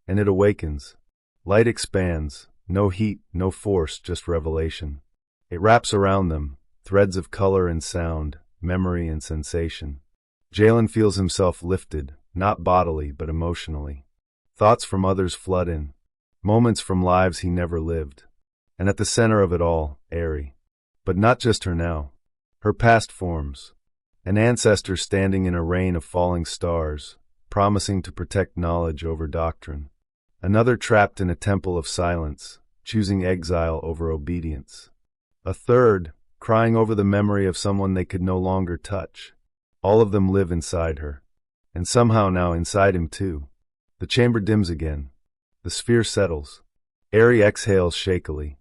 and it awakens. Light expands, no heat, no force, just revelation. It wraps around them, threads of color and sound, memory and sensation. Jalen feels himself lifted, not bodily but emotionally. Thoughts from others flood in, moments from lives he never lived. And at the center of it all, Ari. But not just her now. Her past forms. An ancestor standing in a rain of falling stars, promising to protect knowledge over doctrine. Another trapped in a temple of silence, choosing exile over obedience. A third, crying over the memory of someone they could no longer touch. All of them live inside her. And somehow now inside him too. The chamber dims again. The sphere settles. Ari exhales shakily.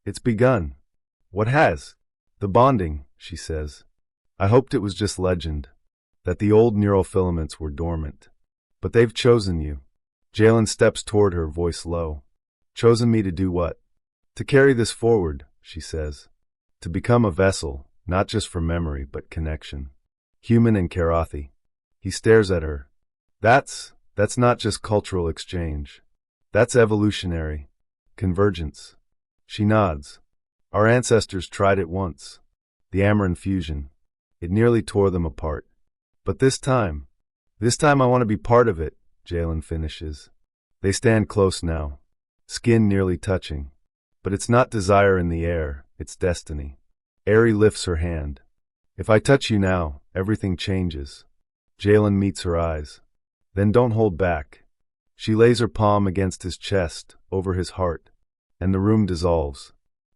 It's begun. What has? The bonding, she says. I hoped it was just legend, that the old neural filaments were dormant. But they've chosen you. Jalen steps toward her, voice low. Chosen me to do what? To carry this forward, she says. To become a vessel, not just for memory, but connection. Human and Karathi. He stares at her. That's not just cultural exchange. That's evolutionary. Convergence. She nods. Our ancestors tried it once. The Amaran fusion. It nearly tore them apart. But this time I want to be part of it, Jalen finishes. They stand close now, skin nearly touching. But it's not desire in the air, it's destiny. Ari lifts her hand. If I touch you now, everything changes. Jalen meets her eyes. Then don't hold back. She lays her palm against his chest, over his heart, and the room dissolves.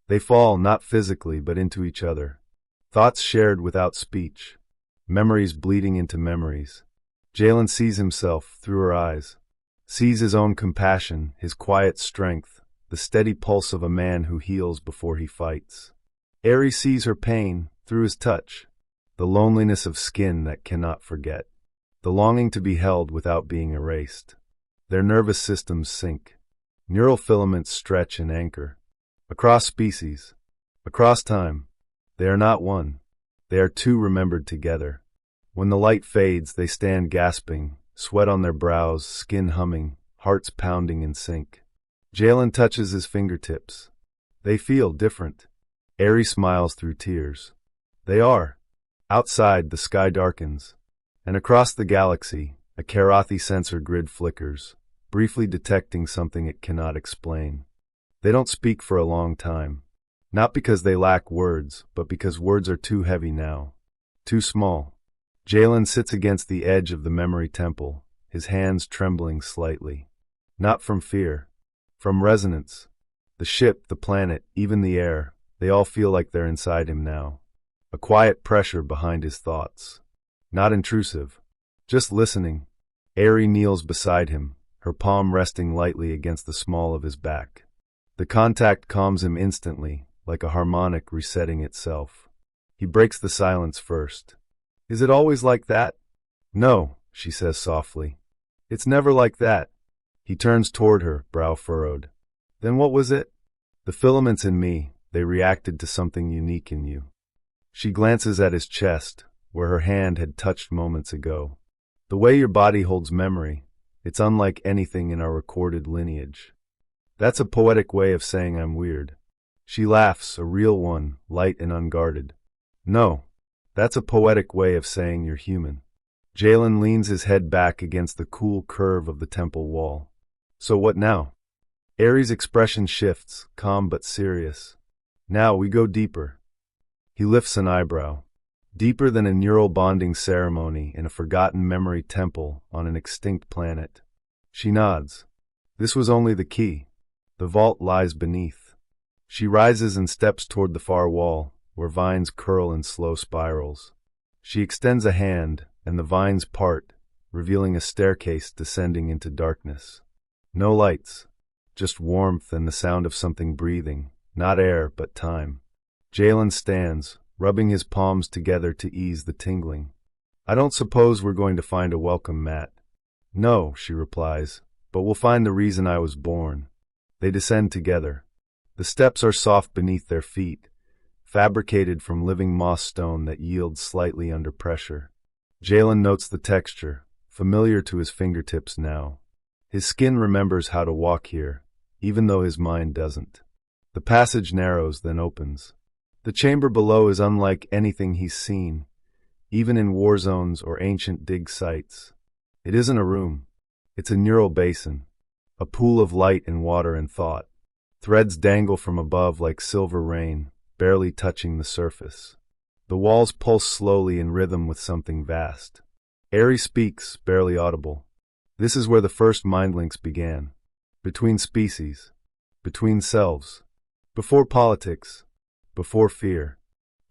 They fall not physically but into each other. Thoughts shared without speech. Memories bleeding into memories. Jalen sees himself through her eyes. Sees his own compassion, his quiet strength, the steady pulse of a man who heals before he fights. Ari sees her pain through his touch. The loneliness of skin that cannot forget. The longing to be held without being erased. Their nervous systems sync. Neural filaments stretch and anchor. Across species. Across time. They are not one. They are two remembered together. When the light fades, they stand gasping, sweat on their brows, skin humming, hearts pounding in sync. Jalen touches his fingertips. They feel different. Airy smiles through tears. They are. Outside, the sky darkens, and across the galaxy, a Karathi sensor grid flickers, briefly detecting something it cannot explain. They don't speak for a long time. Not because they lack words, but because words are too heavy now. Too small. Jalen sits against the edge of the memory temple, his hands trembling slightly. Not from fear. From resonance. The ship, the planet, even the air, they all feel like they're inside him now. A quiet pressure behind his thoughts. Not intrusive. Just listening. Airy kneels beside him, her palm resting lightly against the small of his back. The contact calms him instantly, like a harmonic resetting itself. He breaks the silence first. Is it always like that? No, she says softly. It's never like that. He turns toward her, brow furrowed. Then what was it? The filaments in me, they reacted to something unique in you. She glances at his chest, where her hand had touched moments ago. The way your body holds memory, it's unlike anything in our recorded lineage. That's a poetic way of saying I'm weird. She laughs, a real one, light and unguarded. No, that's a poetic way of saying you're human. Jalen leans his head back against the cool curve of the temple wall. So what now? Airy's expression shifts, calm but serious. Now we go deeper. He lifts an eyebrow. Deeper than a neural bonding ceremony in a forgotten memory temple on an extinct planet. She nods. This was only the key. The vault lies beneath. She rises and steps toward the far wall, where vines curl in slow spirals. She extends a hand, and the vines part, revealing a staircase descending into darkness. No lights, just warmth and the sound of something breathing, not air but time. Jalen stands, rubbing his palms together to ease the tingling. I don't suppose we're going to find a welcome mat. No, she replies, but we'll find the reason I was born. They descend together. The steps are soft beneath their feet, fabricated from living moss stone that yields slightly under pressure. Jalen notes the texture, familiar to his fingertips now. His skin remembers how to walk here, even though his mind doesn't. The passage narrows, then opens. The chamber below is unlike anything he's seen, even in war zones or ancient dig sites. It isn't a room. It's a neural basin, a pool of light and water and thought. Threads dangle from above like silver rain, barely touching the surface. The walls pulse slowly in rhythm with something vast. Airy speaks, barely audible. This is where the first mind links began. Between species. Between selves. Before politics. Before fear.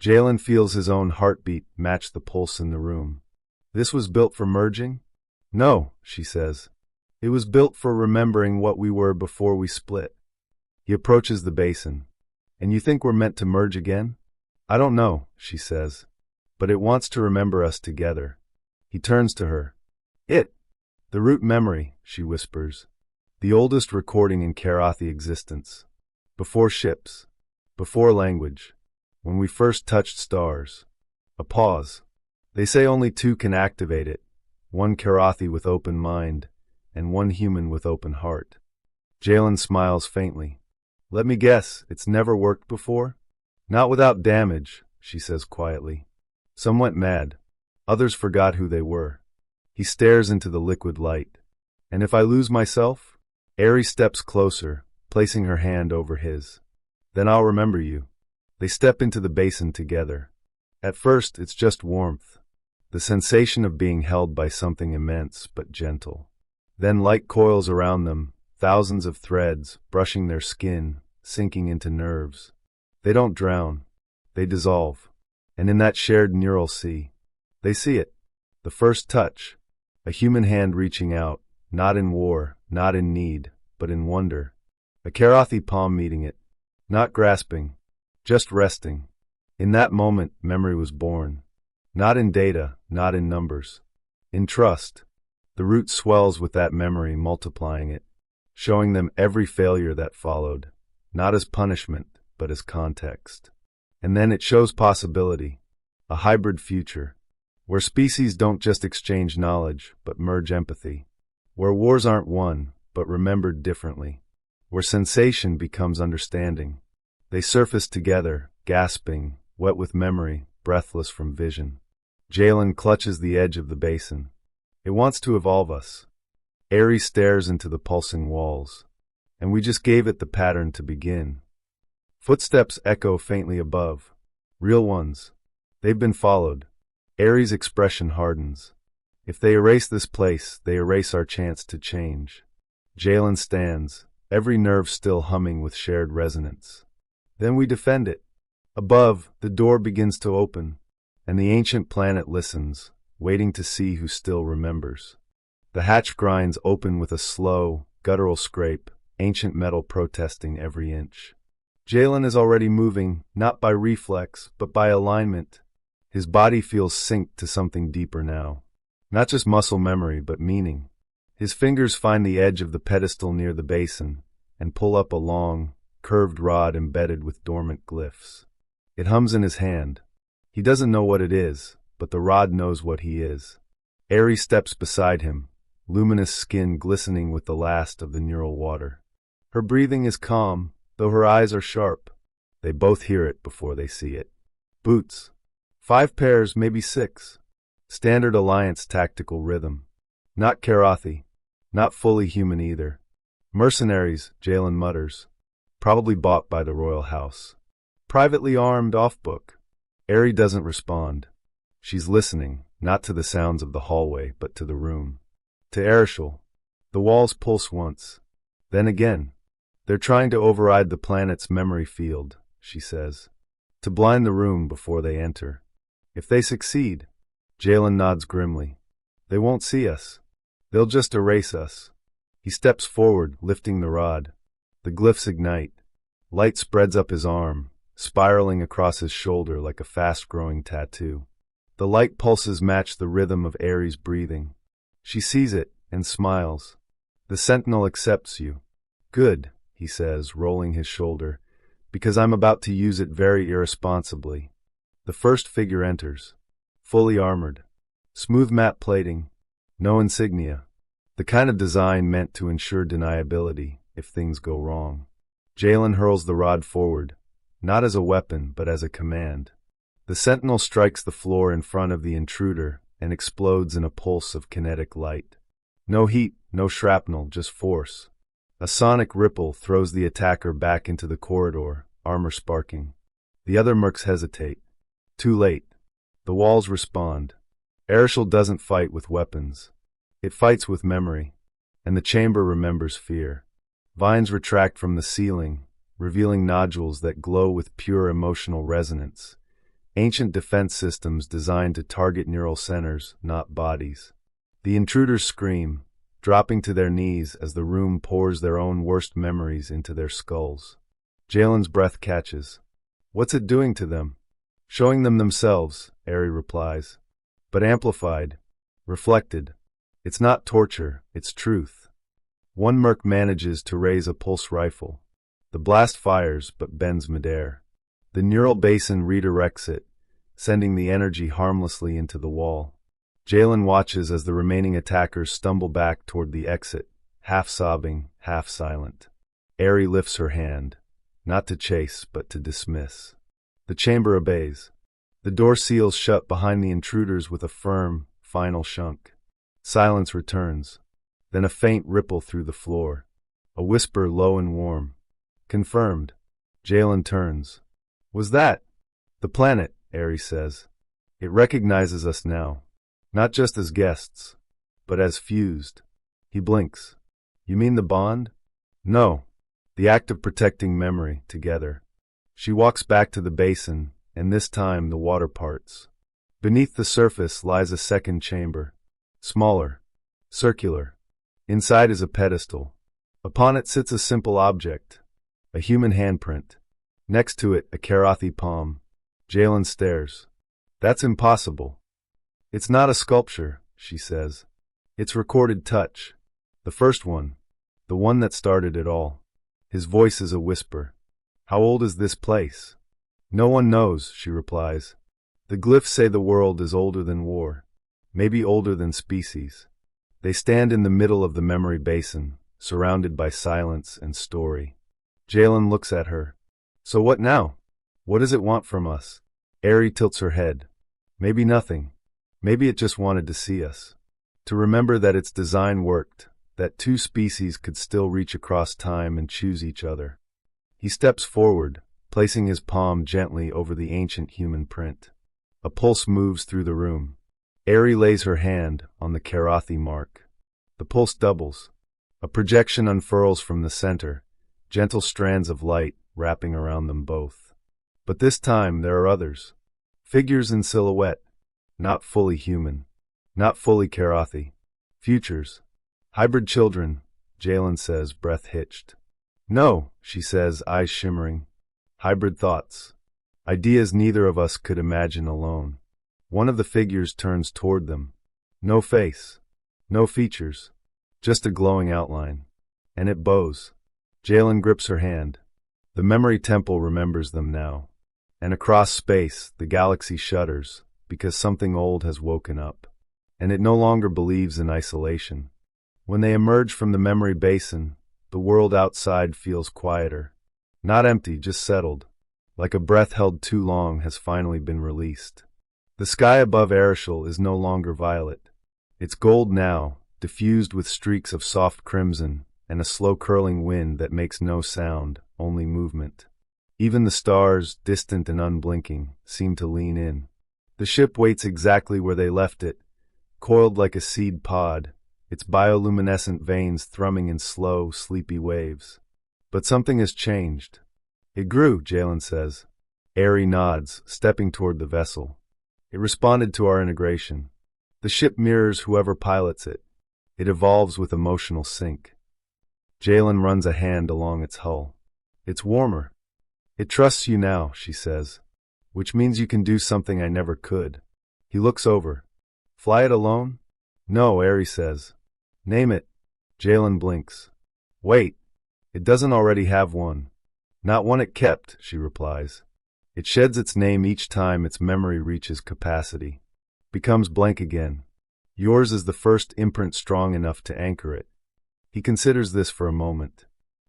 Jalen feels his own heartbeat match the pulse in the room. This was built for merging? No, she says. It was built for remembering what we were before we split. He approaches the basin. And you think we're meant to merge again? I don't know, she says. But it wants to remember us together. He turns to her. The root memory, she whispers. The oldest recording in Karathi existence. Before ships. Before language. When we first touched stars. A pause. They say only two can activate it. One Karathi with open mind, and one human with open heart. Jalen smiles faintly. Let me guess, it's never worked before? Not without damage, she says quietly. Some went mad. Others forgot who they were. He stares into the liquid light. And if I lose myself? Airy steps closer, placing her hand over his. Then I'll remember you. They step into the basin together. At first, it's just warmth. The sensation of being held by something immense but gentle. Then light coils around them, thousands of threads, brushing their skin, sinking into nerves. They don't drown. They dissolve. And in that shared neural sea, they see it. The first touch. A human hand reaching out, not in war, not in need, but in wonder. A Karathi palm meeting it. Not grasping, just resting. In that moment, memory was born. Not in data, not in numbers. In trust. The root swells with that memory, multiplying it, showing them every failure that followed, not as punishment, but as context. And then it shows possibility, a hybrid future, where species don't just exchange knowledge, but merge empathy, where wars aren't won, but remembered differently. where sensation becomes understanding. They surface together, gasping, wet with memory, breathless from vision. Jalen clutches the edge of the basin. It wants to evolve us. Aerie stares into the pulsing walls. And we just gave it the pattern to begin. Footsteps echo faintly above. Real ones. They've been followed. Aerie's expression hardens. If they erase this place, they erase our chance to change. Jalen stands, every nerve still humming with shared resonance. Then we defend it. Above, the door begins to open, and the ancient planet listens, waiting to see who still remembers. The hatch grinds open with a slow, guttural scrape, ancient metal protesting every inch. Jalen is already moving, not by reflex, but by alignment. His body feels synced to something deeper now. Not just muscle memory, but meaning. His fingers find the edge of the pedestal near the basin, and pull up a long, curved rod embedded with dormant glyphs. It hums in his hand. He doesn't know what it is, but the rod knows what he is. Aerie steps beside him, luminous skin glistening with the last of the neural water. Her breathing is calm, though her eyes are sharp. They both hear it before they see it. Boots. 5 pairs, maybe 6. Standard Alliance tactical rhythm. Not Karathi. Not fully human either. Mercenaries, Jalen mutters. Probably bought by the royal house. Privately armed, off-book. Aerie doesn't respond. She's listening, not to the sounds of the hallway, but to the room. To Arishal. The walls pulse once. Then again. They're trying to override the planet's memory field, she says. To blind the room before they enter. If they succeed, Jalen nods grimly. They won't see us. They'll just erase us. He steps forward, lifting the rod. The glyphs ignite. Light spreads up his arm, spiraling across his shoulder like a fast-growing tattoo. The light pulses match the rhythm of Aerie's breathing. She sees it and smiles. The sentinel accepts you. Good, he says, rolling his shoulder, because I'm about to use it very irresponsibly. The first figure enters. Fully armored. Smooth matte plating. No insignia. The kind of design meant to ensure deniability if things go wrong. Jalen hurls the rod forward, not as a weapon, but as a command. The sentinel strikes the floor in front of the intruder and explodes in a pulse of kinetic light. No heat, no shrapnel, just force. A sonic ripple throws the attacker back into the corridor, armor sparking. The other mercs hesitate. Too late. The walls respond. Arishal doesn't fight with weapons. It fights with memory, and the chamber remembers fear. Vines retract from the ceiling, revealing nodules that glow with pure emotional resonance. Ancient defense systems designed to target neural centers, not bodies. The intruders scream, dropping to their knees as the room pours their own worst memories into their skulls. Jalen's breath catches. What's it doing to them? Showing them themselves, Aerie replies. But amplified, reflected. It's not torture, it's truth. One merc manages to raise a pulse rifle. The blast fires, but bends midair. The neural basin redirects it, sending the energy harmlessly into the wall. Jalen watches as the remaining attackers stumble back toward the exit, half sobbing, half silent. Aerie lifts her hand, not to chase, but to dismiss. The chamber obeys. The door seals shut behind the intruders with a firm, final shunk. Silence returns. Then a faint ripple through the floor. A whisper low and warm. Confirmed. Jalen turns. Was that? The planet, Aerie says. It recognizes us now. Not just as guests, but as fused. He blinks. You mean the bond? No. The act of protecting memory together. She walks back to the basin, and this time the water parts. Beneath the surface lies a second chamber. Smaller. Circular. Inside is a pedestal. Upon it sits a simple object. A human handprint. Next to it, a Karathi palm. Jalen stares. That's impossible. It's not a sculpture, she says. It's recorded touch. The first one. The one that started it all. His voice is a whisper. How old is this place? No one knows, she replies. The glyphs say the world is older than war. Maybe older than species. They stand in the middle of the memory basin, surrounded by silence and story. Jalen looks at her. So what now? What does it want from us? Ari tilts her head. Maybe nothing. Maybe it just wanted to see us. To remember that its design worked, that two species could still reach across time and choose each other. He steps forward, placing his palm gently over the ancient human print. A pulse moves through the room. Ari lays her hand on the Karathi mark. The pulse doubles. A projection unfurls from the center, gentle strands of light wrapping around them both. But this time there are others. Figures in silhouette, not fully human, not fully Karathi. Futures. Hybrid children, Jalen says, breath hitched. No, she says, eyes shimmering. Hybrid thoughts. Ideas neither of us could imagine alone. One of the figures turns toward them. No face. No features. Just a glowing outline. And it bows. Jalen grips her hand. The memory temple remembers them now. And across space, the galaxy shudders, because something old has woken up. And it no longer believes in isolation. When they emerge from the memory basin, the world outside feels quieter. Not empty, just settled. Like a breath held too long has finally been released. The sky above Arishal is no longer violet. It's gold now, diffused with streaks of soft crimson, and a slow curling wind that makes no sound, only movement. Even the stars, distant and unblinking, seem to lean in. The ship waits exactly where they left it, coiled like a seed pod, its bioluminescent veins thrumming in slow, sleepy waves. But something has changed. It grew, Jalen says. Ari nods, stepping toward the vessel. It responded to our integration. The ship mirrors whoever pilots it. It evolves with emotional sync. Jalen runs a hand along its hull. It's warmer. It trusts you now, she says. Which means you can do something I never could. He looks over. Fly it alone? No, Ari says. Name it. Jalen blinks. Wait. It doesn't already have one. Not one it kept, she replies. It sheds its name each time its memory reaches capacity. Becomes blank again. Yours is the first imprint strong enough to anchor it. He considers this for a moment,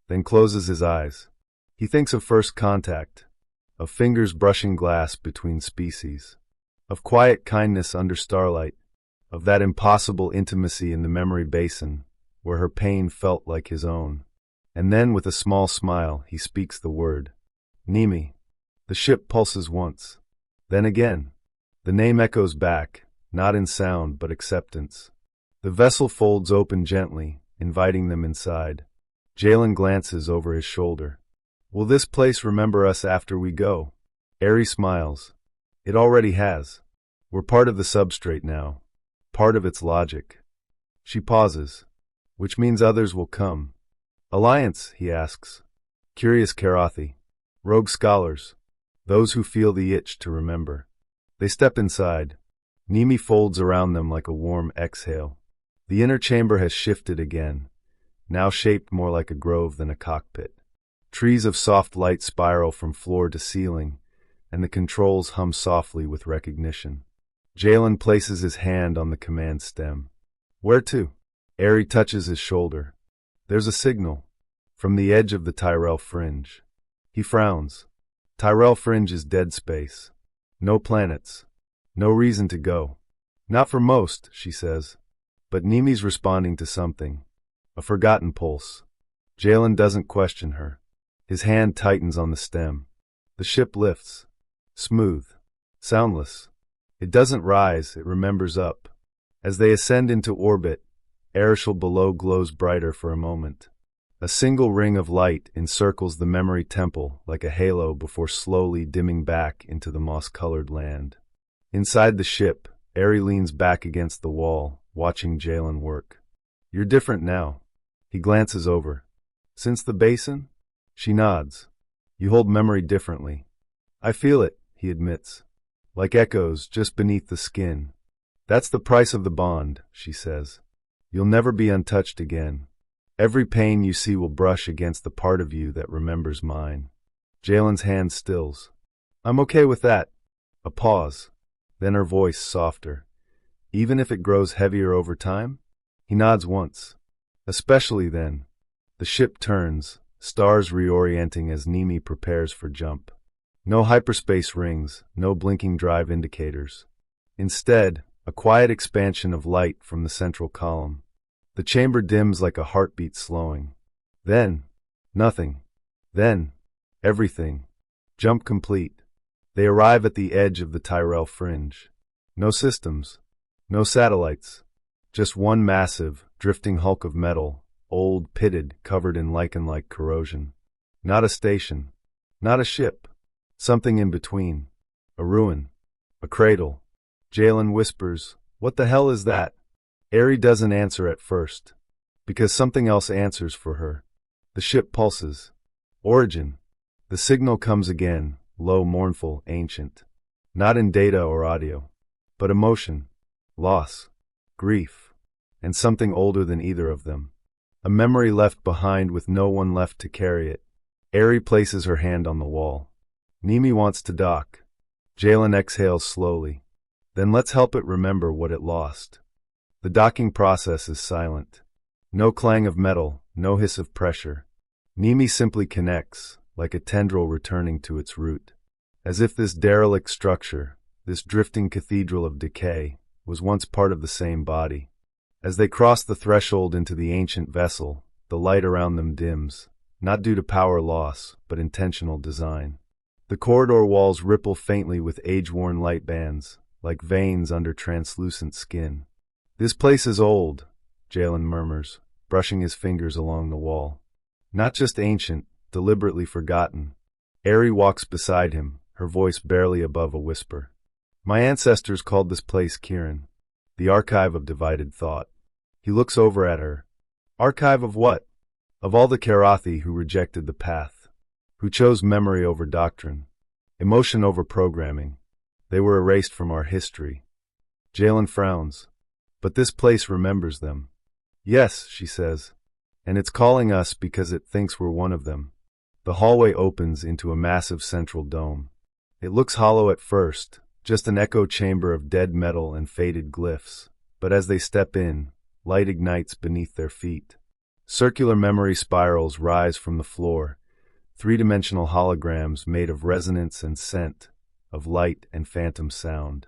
then closes his eyes. He thinks of first contact, of fingers brushing glass between species, of quiet kindness under starlight, of that impossible intimacy in the memory basin, where her pain felt like his own. And then, with a small smile, he speaks the word. Nimi. The ship pulses once. Then again. The name echoes back, not in sound but acceptance. The vessel folds open gently, inviting them inside. Jalen glances over his shoulder. Will this place remember us after we go? Ari smiles. It already has. We're part of the substrate now. Part of its logic. She pauses. Which means others will come. Alliance, he asks. Curious Karathi. Rogue scholars. Those who feel the itch to remember. They step inside. Nimi folds around them like a warm exhale. The inner chamber has shifted again, now shaped more like a grove than a cockpit. Trees of soft light spiral from floor to ceiling, and the controls hum softly with recognition. Jalen places his hand on the command stem. Where to? Ari touches his shoulder. There's a signal. From the edge of the Tyrell fringe. He frowns. Tyrell fringe is dead space. No planets. No reason to go. Not for most, she says. But Nimi's responding to something. A forgotten pulse. Jalen doesn't question her. His hand tightens on the stem. The ship lifts. Smooth. Soundless. It doesn't rise, it remembers up. As they ascend into orbit, Arishal below glows brighter for a moment. A single ring of light encircles the memory temple like a halo before slowly dimming back into the moss-colored land. Inside the ship, Ari leans back against the wall, watching Jalen work. You're different now. He glances over. Since the basin? She nods. You hold memory differently. I feel it, he admits. Like echoes just beneath the skin. That's the price of the bond, she says. You'll never be untouched again. Every pain you see will brush against the part of you that remembers mine. Jalen's hand stills. I'm okay with that. A pause. Then her voice softer. Even if it grows heavier over time? He nods once. Especially then. The ship turns, stars reorienting as Nimi prepares for jump. No hyperspace rings, no blinking drive indicators. Instead, a quiet expansion of light from the central column. The chamber dims like a heartbeat slowing. Then, nothing. Then, everything. Jump complete. They arrive at the edge of the Tyrell fringe. No systems. No satellites. Just one massive, drifting hulk of metal, old, pitted, covered in lichen-like corrosion. Not a station. Not a ship. Something in between. A ruin. A cradle. Jalen whispers, "What the hell is that?" Ari doesn't answer at first. Because something else answers for her. The ship pulses. Origin. The signal comes again, low, mournful, ancient. Not in data or audio. But emotion. Loss. Grief. And something older than either of them. A memory left behind with no one left to carry it. Ari places her hand on the wall. Nimi wants to dock. Jalen exhales slowly. Then let's help it remember what it lost. The docking process is silent. No clang of metal, no hiss of pressure. Nimi simply connects, like a tendril returning to its root. As if this derelict structure, this drifting cathedral of decay, was once part of the same body. As they cross the threshold into the ancient vessel, the light around them dims, not due to power loss, but intentional design. The corridor walls ripple faintly with age-worn light bands, like veins under translucent skin. "This place is old," Jalen murmurs, brushing his fingers along the wall. Not just ancient, deliberately forgotten. Ari walks beside him, her voice barely above a whisper. "My ancestors called this place Kirin, the archive of divided thought." He looks over at her. Archive of what? Of all the Karathi who rejected the path, who chose memory over doctrine, emotion over programming. They were erased from our history. Jalen frowns. But this place remembers them. "Yes," she says. "And it's calling us because it thinks we're one of them." The hallway opens into a massive central dome. It looks hollow at first, just an echo chamber of dead metal and faded glyphs. But as they step in, light ignites beneath their feet. Circular memory spirals rise from the floor, three-dimensional holograms made of resonance and scent, of light and phantom sound.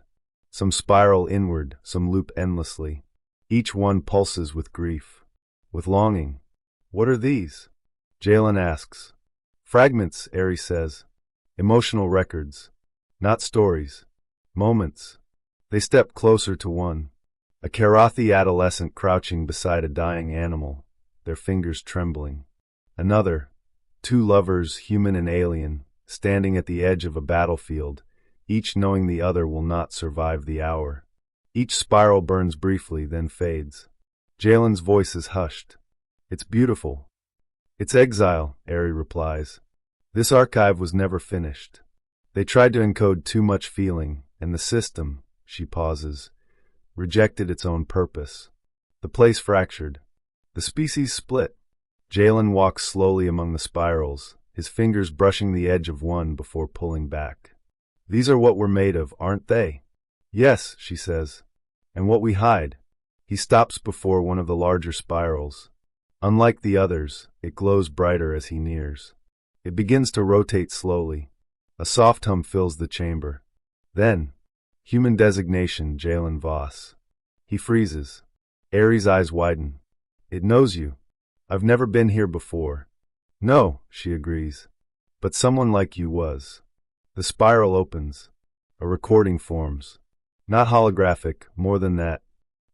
Some spiral inward, some loop endlessly. Each one pulses with grief, with longing. "What are these?" Jalen asks. "Fragments," Ari says. "Emotional records. Not stories. Moments." They step closer to one. A Karathi adolescent crouching beside a dying animal, their fingers trembling. Another, two lovers, human and alien, standing at the edge of a battlefield, each knowing the other will not survive the hour. Each spiral burns briefly, then fades. Jalen's voice is hushed. "It's beautiful." "It's exile," Ari replies. "This archive was never finished. They tried to encode too much feeling, and the system," she pauses, "rejected its own purpose. The place fractured. The species split." Jalen walks slowly among the spirals, his fingers brushing the edge of one before pulling back. "These are what we're made of, aren't they?" "Yes," she says. "And what we hide." He stops before one of the larger spirals. Unlike the others, it glows brighter as he nears. It begins to rotate slowly. A soft hum fills the chamber. Then, human designation Jalen Voss. He freezes. Ari's eyes widen. "It knows you. I've never been here before." "No," she agrees. "But someone like you was." The spiral opens. A recording forms. Not holographic, more than that.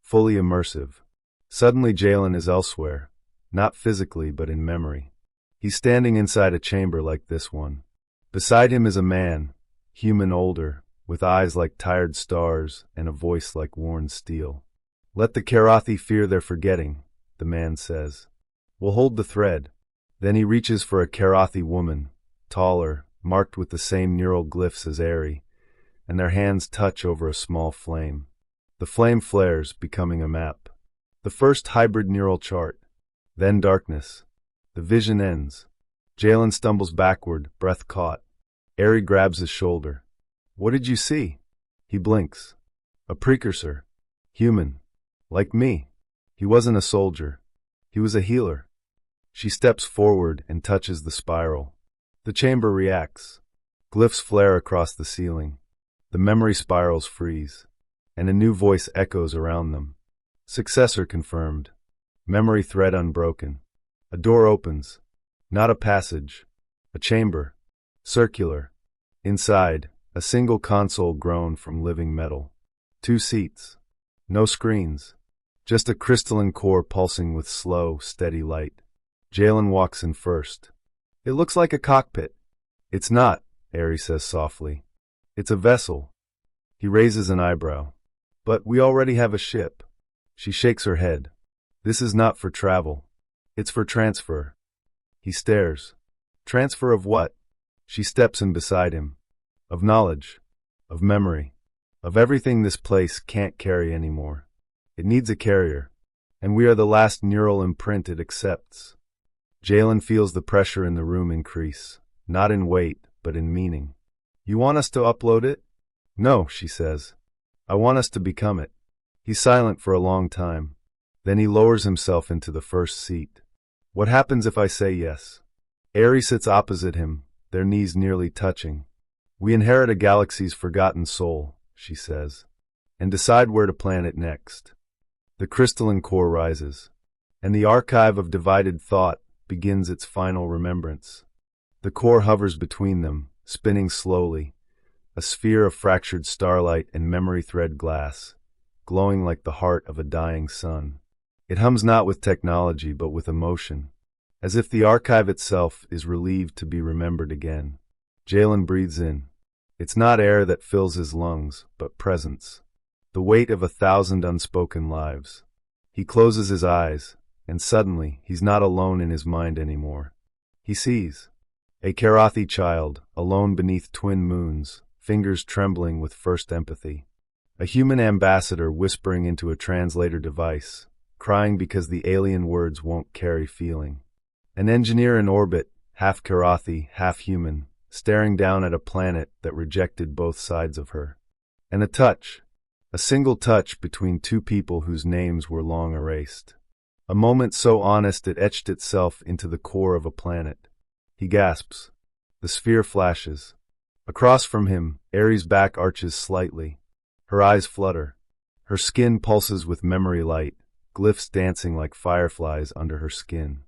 Fully immersive. Suddenly Jalen is elsewhere. Not physically, but in memory. He's standing inside a chamber like this one. Beside him is a man, human older, with eyes like tired stars and a voice like worn steel. "Let the Karathi fear their forgetting," the man says. "We'll hold the thread." Then he reaches for a Karathi woman, taller, marked with the same neural glyphs as Ari, and their hands touch over a small flame. The flame flares, becoming a map. The first hybrid neural chart. Then darkness. The vision ends. Jalen stumbles backward, breath caught. Ari grabs his shoulder. "What did you see?" He blinks. "A precursor. Human. Like me. He wasn't a soldier. He was a healer." She steps forward and touches the spiral. The chamber reacts. Glyphs flare across the ceiling. The memory spirals freeze, and a new voice echoes around them. Successor confirmed. Memory thread unbroken. A door opens. Not a passage. A chamber. Circular. Inside, a single console grown from living metal. 2 seats. No screens. Just a crystalline core pulsing with slow, steady light. Jalen walks in first. It looks like a cockpit. It's not, Aerie says softly. It's a vessel. He raises an eyebrow. But we already have a ship. She shakes her head. This is not for travel. It's for transfer. He stares. Transfer of what? She steps in beside him. Of knowledge. Of memory. Of everything this place can't carry anymore. It needs a carrier. And we are the last neural imprint it accepts. Jalen feels the pressure in the room increase. Not in weight, but in meaning. You want us to upload it? No, she says. I want us to become it. He's silent for a long time. Then he lowers himself into the first seat. What happens if I say yes? Aerie sits opposite him, their knees nearly touching. We inherit a galaxy's forgotten soul, she says, and decide where to plant it next. The crystalline core rises, and the archive of divided thought begins its final remembrance. The core hovers between them, spinning slowly, a sphere of fractured starlight and memory thread glass, glowing like the heart of a dying sun. It hums not with technology but with emotion, as if the archive itself is relieved to be remembered again. Jalen breathes in. It's not air that fills his lungs, but presence, the weight of 1,000 unspoken lives. He closes his eyes, and suddenly he's not alone in his mind anymore. He sees a Karathi child, alone beneath twin moons, fingers trembling with first empathy. A human ambassador whispering into a translator device, crying because the alien words won't carry feeling. An engineer in orbit, half Karathi, half human, staring down at a planet that rejected both sides of her. And a touch, a single touch between two people whose names were long erased. A moment so honest it etched itself into the core of a planet. He gasps. The sphere flashes. Across from him, Aerie's back arches slightly. Her eyes flutter. Her skin pulses with memory light, glyphs dancing like fireflies under her skin.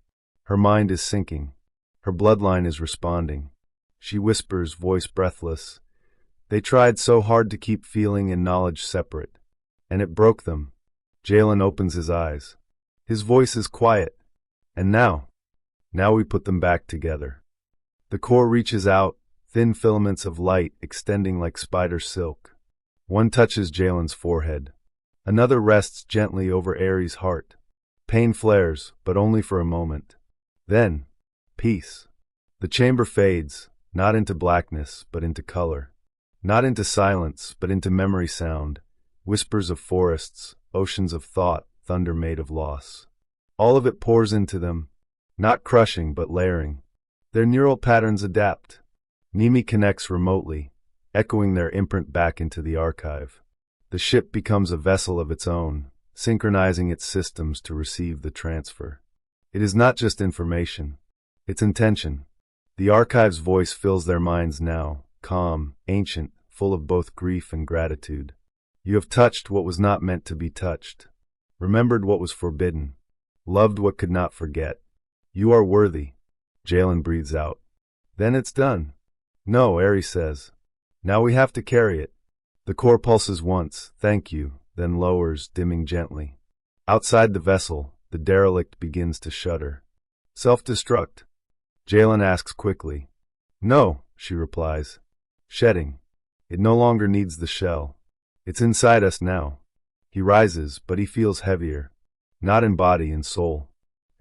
Her mind is sinking. Her bloodline is responding. She whispers, voice breathless. They tried so hard to keep feeling and knowledge separate. And it broke them. Jalen opens his eyes. His voice is quiet. And now we put them back together. The core reaches out, thin filaments of light extending like spider silk. One touches Jalen's forehead. Another rests gently over Aerie's heart. Pain flares, but only for a moment. Then, peace. The chamber fades, not into blackness, but into color. Not into silence, but into memory sound. Whispers of forests, oceans of thought, thunder made of loss. All of it pours into them, not crushing but layering. Their neural patterns adapt. Nimi connects remotely, echoing their imprint back into the archive. The ship becomes a vessel of its own, synchronizing its systems to receive the transfer. It is not just information, it's intention. The archive's voice fills their minds now, calm, ancient, full of both grief and gratitude. You have touched what was not meant to be touched, remembered what was forbidden, loved what could not forget. You are worthy. Jalen breathes out. Then it's done. No, Aerie says. Now we have to carry it. The core pulses once, thank you, then lowers, dimming gently. Outside the vessel, the derelict begins to shudder. Self-destruct? Jalen asks quickly. No, she replies. Shedding. It no longer needs the shell. It's inside us now. He rises, but he feels heavier. Not in body and soul.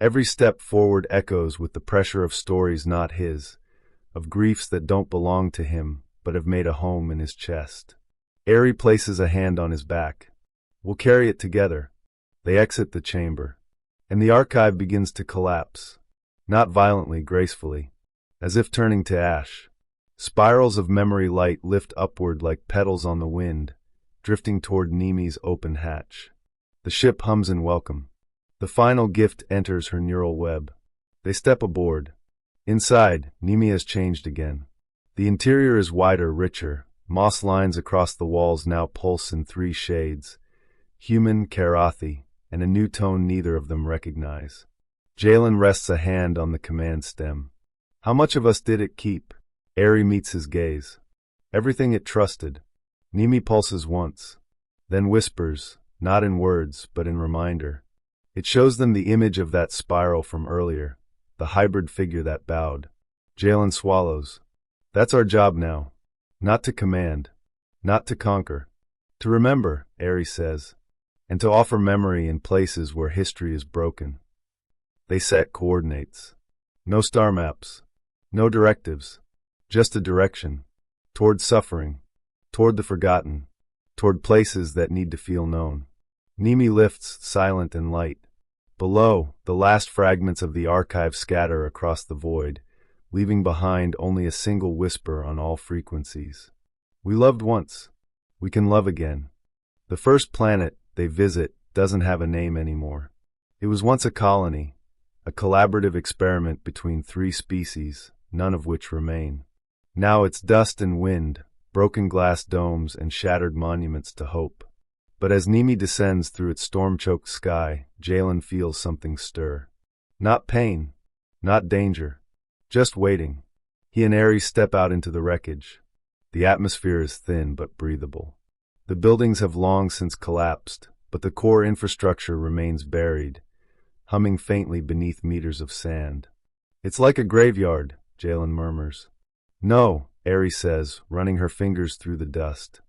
Every step forward echoes with the pressure of stories not his, of griefs that don't belong to him, but have made a home in his chest. Aerie places a hand on his back. We'll carry it together. They exit the chamber. And the archive begins to collapse. Not violently, gracefully. As if turning to ash. Spirals of memory light lift upward like petals on the wind, drifting toward Nimi's open hatch. The ship hums in welcome. The final gift enters her neural web. They step aboard. Inside, Nimi has changed again. The interior is wider, richer. Moss lines across the walls now pulse in 3 shades: human, Karathi, and a new tone neither of them recognize. Jalen rests a hand on the command stem. How much of us did it keep? Eri meets his gaze. Everything it trusted. Nimi pulses once, then whispers, not in words, but in reminder. It shows them the image of that spiral from earlier, the hybrid figure that bowed. Jalen swallows. That's our job now. Not to command, not to conquer. To remember, Eri says, and to offer memory in places where history is broken. They set coordinates. No star maps, no directives, just a direction. Toward suffering, toward the forgotten, toward places that need to feel known. Nimi lifts, silent and light. Below, the last fragments of the archive scatter across the void, leaving behind only a single whisper on all frequencies. We loved once. We can love again. The first planet they visit doesn't have a name anymore. It was once a colony, a collaborative experiment between 3 species, none of which remain. Now it's dust and wind, broken glass domes and shattered monuments to hope. But as Nimi descends through its storm-choked sky, Jalen feels something stir. Not pain, not danger, just waiting. He and Eri step out into the wreckage. The atmosphere is thin but breathable. The buildings have long since collapsed, but the core infrastructure remains buried, humming faintly beneath meters of sand. It's like a graveyard, Jalen murmurs. No, Eri says, running her fingers through the dust.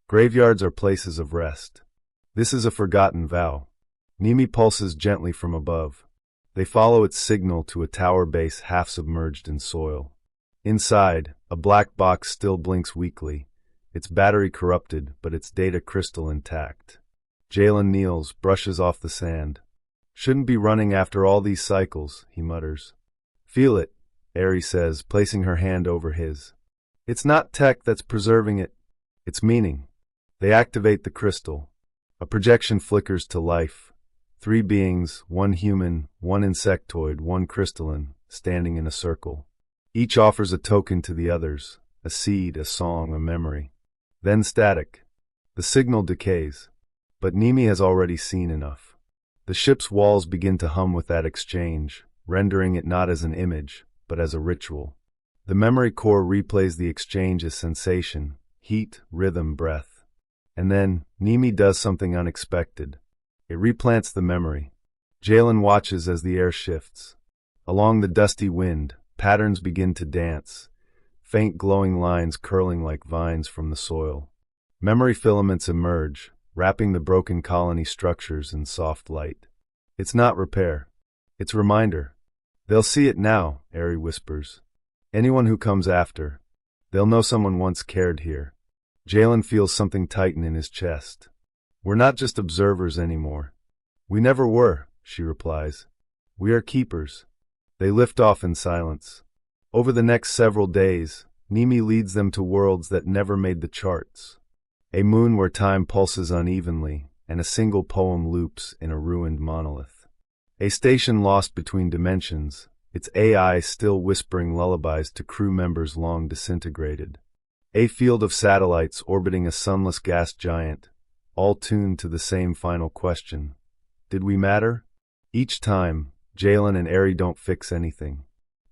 Graveyards are places of rest. This is a forgotten vow. Nimi pulses gently from above. They follow its signal to a tower base half submerged in soil. Inside, a black box still blinks weakly, its battery corrupted but its data crystal intact. Jalen kneels, brushes off the sand. Shouldn't be running after all these cycles, he mutters. Feel it, Eri says, placing her hand over his. It's not tech that's preserving it, it's meaning. They activate the crystal. A projection flickers to life. 3 beings, 1 human, 1 insectoid, 1 crystalline, standing in a circle. Each offers a token to the others, a seed, a song, a memory. Then static. The signal decays. But Nimi has already seen enough. The ship's walls begin to hum with that exchange, rendering it not as an image, but as a ritual. The memory core replays the exchange as sensation, heat, rhythm, breath. And then, Nimi does something unexpected. It replants the memory. Jalen watches as the air shifts. Along the dusty wind, patterns begin to dance, faint glowing lines curling like vines from the soil. Memory filaments emerge, wrapping the broken colony structures in soft light. It's not repair. It's reminder. They'll see it now, Eri whispers. Anyone who comes after. They'll know someone once cared here. Jalen feels something tighten in his chest. We're not just observers anymore. We never were, she replies. We are keepers. They lift off in silence. Over the next several days, Nimi leads them to worlds that never made the charts. A moon where time pulses unevenly, and a single poem loops in a ruined monolith. A station lost between dimensions, its AI still whispering lullabies to crew members long disintegrated. A field of satellites orbiting a sunless gas giant, all tuned to the same final question. Did we matter? Each time, Jalen and Eri don't fix anything.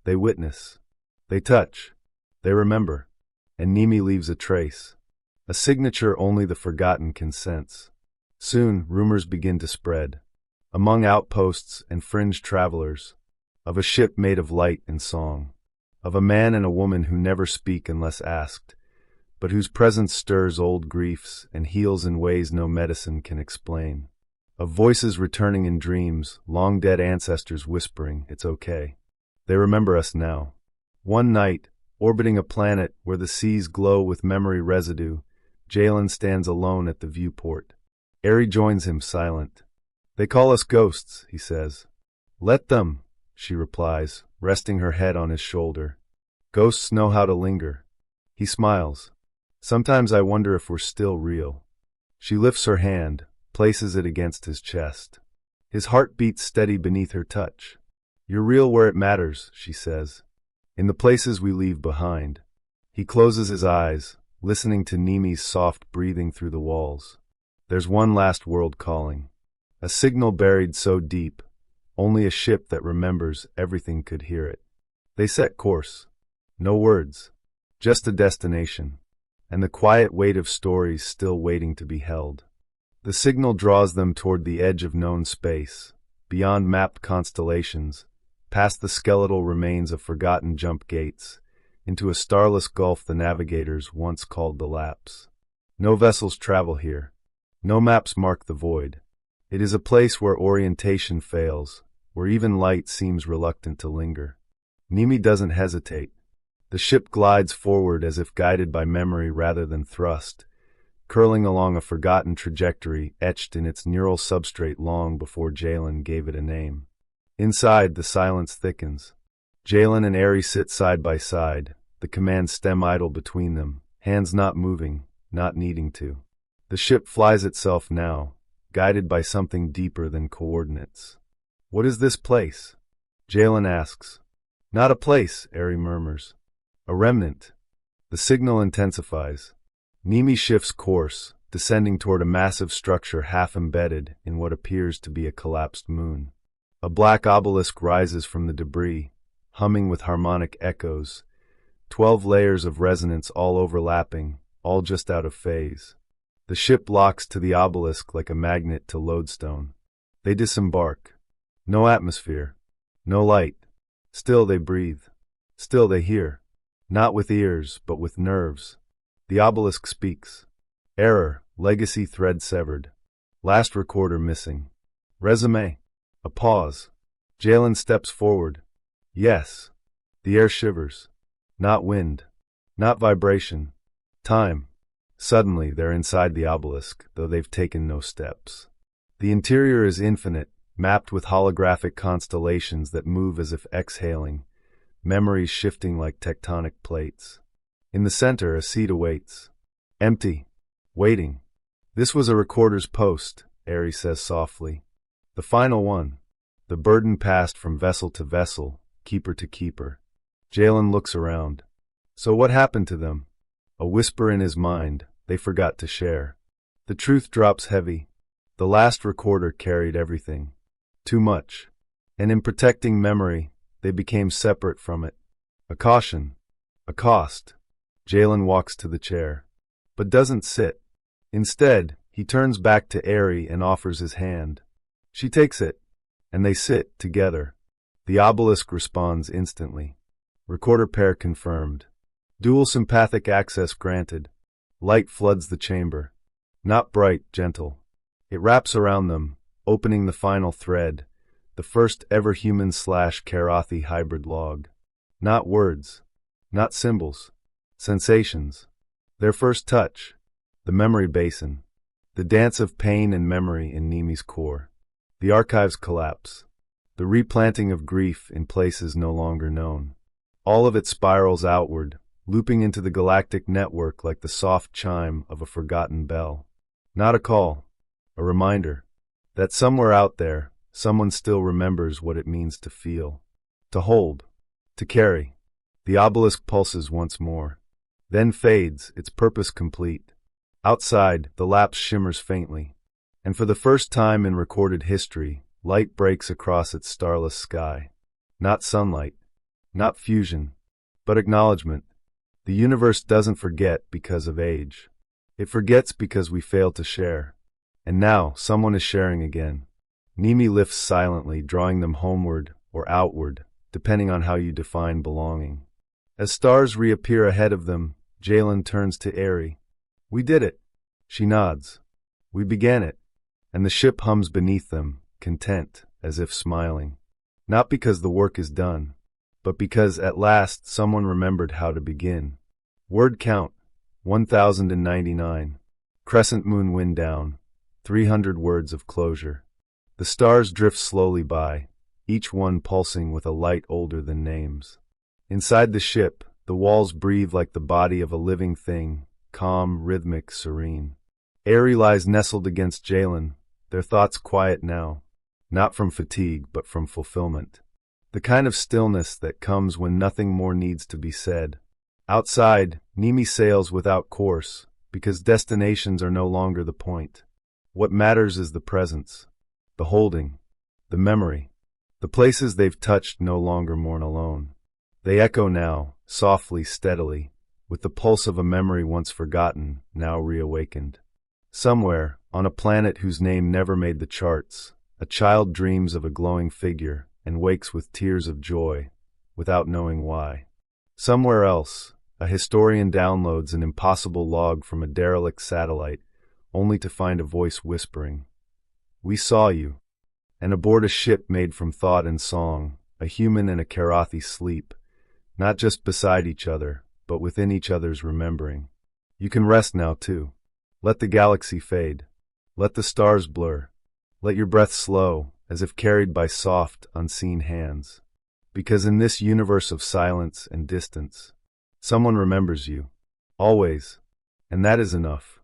They witness. They touch. They remember. And Nimi leaves a trace. A signature only the forgotten can sense. Soon, rumors begin to spread. Among outposts and fringe travelers. Of a ship made of light and song. Of a man and a woman who never speak unless asked, but whose presence stirs old griefs and heals in ways no medicine can explain. Of voices returning in dreams, long-dead ancestors whispering, it's okay. They remember us now. One night, orbiting a planet where the seas glow with memory residue, Jalen stands alone at the viewport. Eri joins him, silent. They call us ghosts, he says. Let them, she replies, resting her head on his shoulder. Ghosts know how to linger. He smiles. Sometimes I wonder if we're still real. She lifts her hand, places it against his chest. His heart beats steady beneath her touch. You're real where it matters, she says. In the places we leave behind. He closes his eyes, listening to Nimi's soft breathing through the walls. There's one last world calling. A signal buried so deep, only a ship that remembers everything could hear it. They set course. No words. Just a destination. And the quiet weight of stories still waiting to be held. The signal draws them toward the edge of known space, beyond mapped constellations, past the skeletal remains of forgotten jump gates, into a starless gulf the navigators once called the Lapse. No vessels travel here. No maps mark the void. It is a place where orientation fails, where even light seems reluctant to linger. Nimi doesn't hesitate. The ship glides forward as if guided by memory rather than thrust, curling along a forgotten trajectory etched in its neural substrate long before Jalen gave it a name. Inside, the silence thickens. Jalen and Ari sit side by side, the command stem idle between them, hands not moving, not needing to. The ship flies itself now, guided by something deeper than coordinates. What is this place? Jalen asks. Not a place, Ari murmurs. A remnant. The signal intensifies. Nimi shifts course, descending toward a massive structure half embedded in what appears to be a collapsed moon. A black obelisk rises from the debris, humming with harmonic echoes, 12 layers of resonance all overlapping, all just out of phase. The ship locks to the obelisk like a magnet to lodestone. They disembark. No atmosphere. No light. Still they breathe. Still they hear. Not with ears, but with nerves. The obelisk speaks. Error, legacy thread severed. Last recorder missing. Resume. A pause. Jalen steps forward. Yes. The air shivers. Not wind. Not vibration. Time. Suddenly, they're inside the obelisk, though they've taken no steps. The interior is infinite, mapped with holographic constellations that move as if exhaling, memories shifting like tectonic plates. In the center, a seat awaits. Empty. Waiting. This was a recorder's post, Ari says softly. The final one. The burden passed from vessel to vessel, keeper to keeper. Jalen looks around. So what happened to them? A whisper in his mind, they forgot to share. The truth drops heavy. The last recorder carried everything. Too much. And in protecting memory, they became separate from it. A caution. A cost. Jalen walks to the chair. But doesn't sit. Instead, he turns back to Ari and offers his hand. She takes it. And they sit together. The obelisk responds instantly. Recorder pair confirmed. Dual sympathetic access granted. Light floods the chamber. Not bright, gentle. It wraps around them, opening the final thread, the first ever human/Karathi hybrid log. Not words. Not symbols. Sensations. Their first touch. The memory basin. The dance of pain and memory in Nimi's core. The archives collapse. The replanting of grief in places no longer known. All of it spirals outward, looping into the galactic network like the soft chime of a forgotten bell. Not a call, a reminder that somewhere out there, someone still remembers what it means to feel, to hold, to carry. The obelisk pulses once more, then fades, its purpose complete. Outside, the lapse shimmers faintly, and for the first time in recorded history, light breaks across its starless sky. Not sunlight, not fusion, but acknowledgement. The universe doesn't forget because of age. It forgets because we fail to share. And now, someone is sharing again. Nimi lifts silently, drawing them homeward or outward, depending on how you define belonging. As stars reappear ahead of them, Jalen turns to Ari. We did it. She nods. We began it. And the ship hums beneath them, content, as if smiling. Not because the work is done, but because at last someone remembered how to begin. Word count, 1099. Crescent moon wind down, 300 words of closure. The stars drift slowly by, each one pulsing with a light older than names. Inside the ship, the walls breathe like the body of a living thing, calm, rhythmic, serene. Ari lies nestled against Jalen, their thoughts quiet now, not from fatigue but from fulfillment. The kind of stillness that comes when nothing more needs to be said. Outside, Nimi sails without course, because destinations are no longer the point. What matters is the presence, the holding, the memory. The places they've touched no longer mourn alone. They echo now, softly, steadily, with the pulse of a memory once forgotten, now reawakened. Somewhere, on a planet whose name never made the charts, a child dreams of a glowing figure and wakes with tears of joy, without knowing why. Somewhere else, a historian downloads an impossible log from a derelict satellite, only to find a voice whispering, "We saw you." And aboard a ship made from thought and song, a human and a Karathi sleep, not just beside each other, but within each other's remembering. You can rest now, too. Let the galaxy fade. Let the stars blur. Let your breath slow, as if carried by soft, unseen hands. Because in this universe of silence and distance, someone remembers you. Always. And that is enough.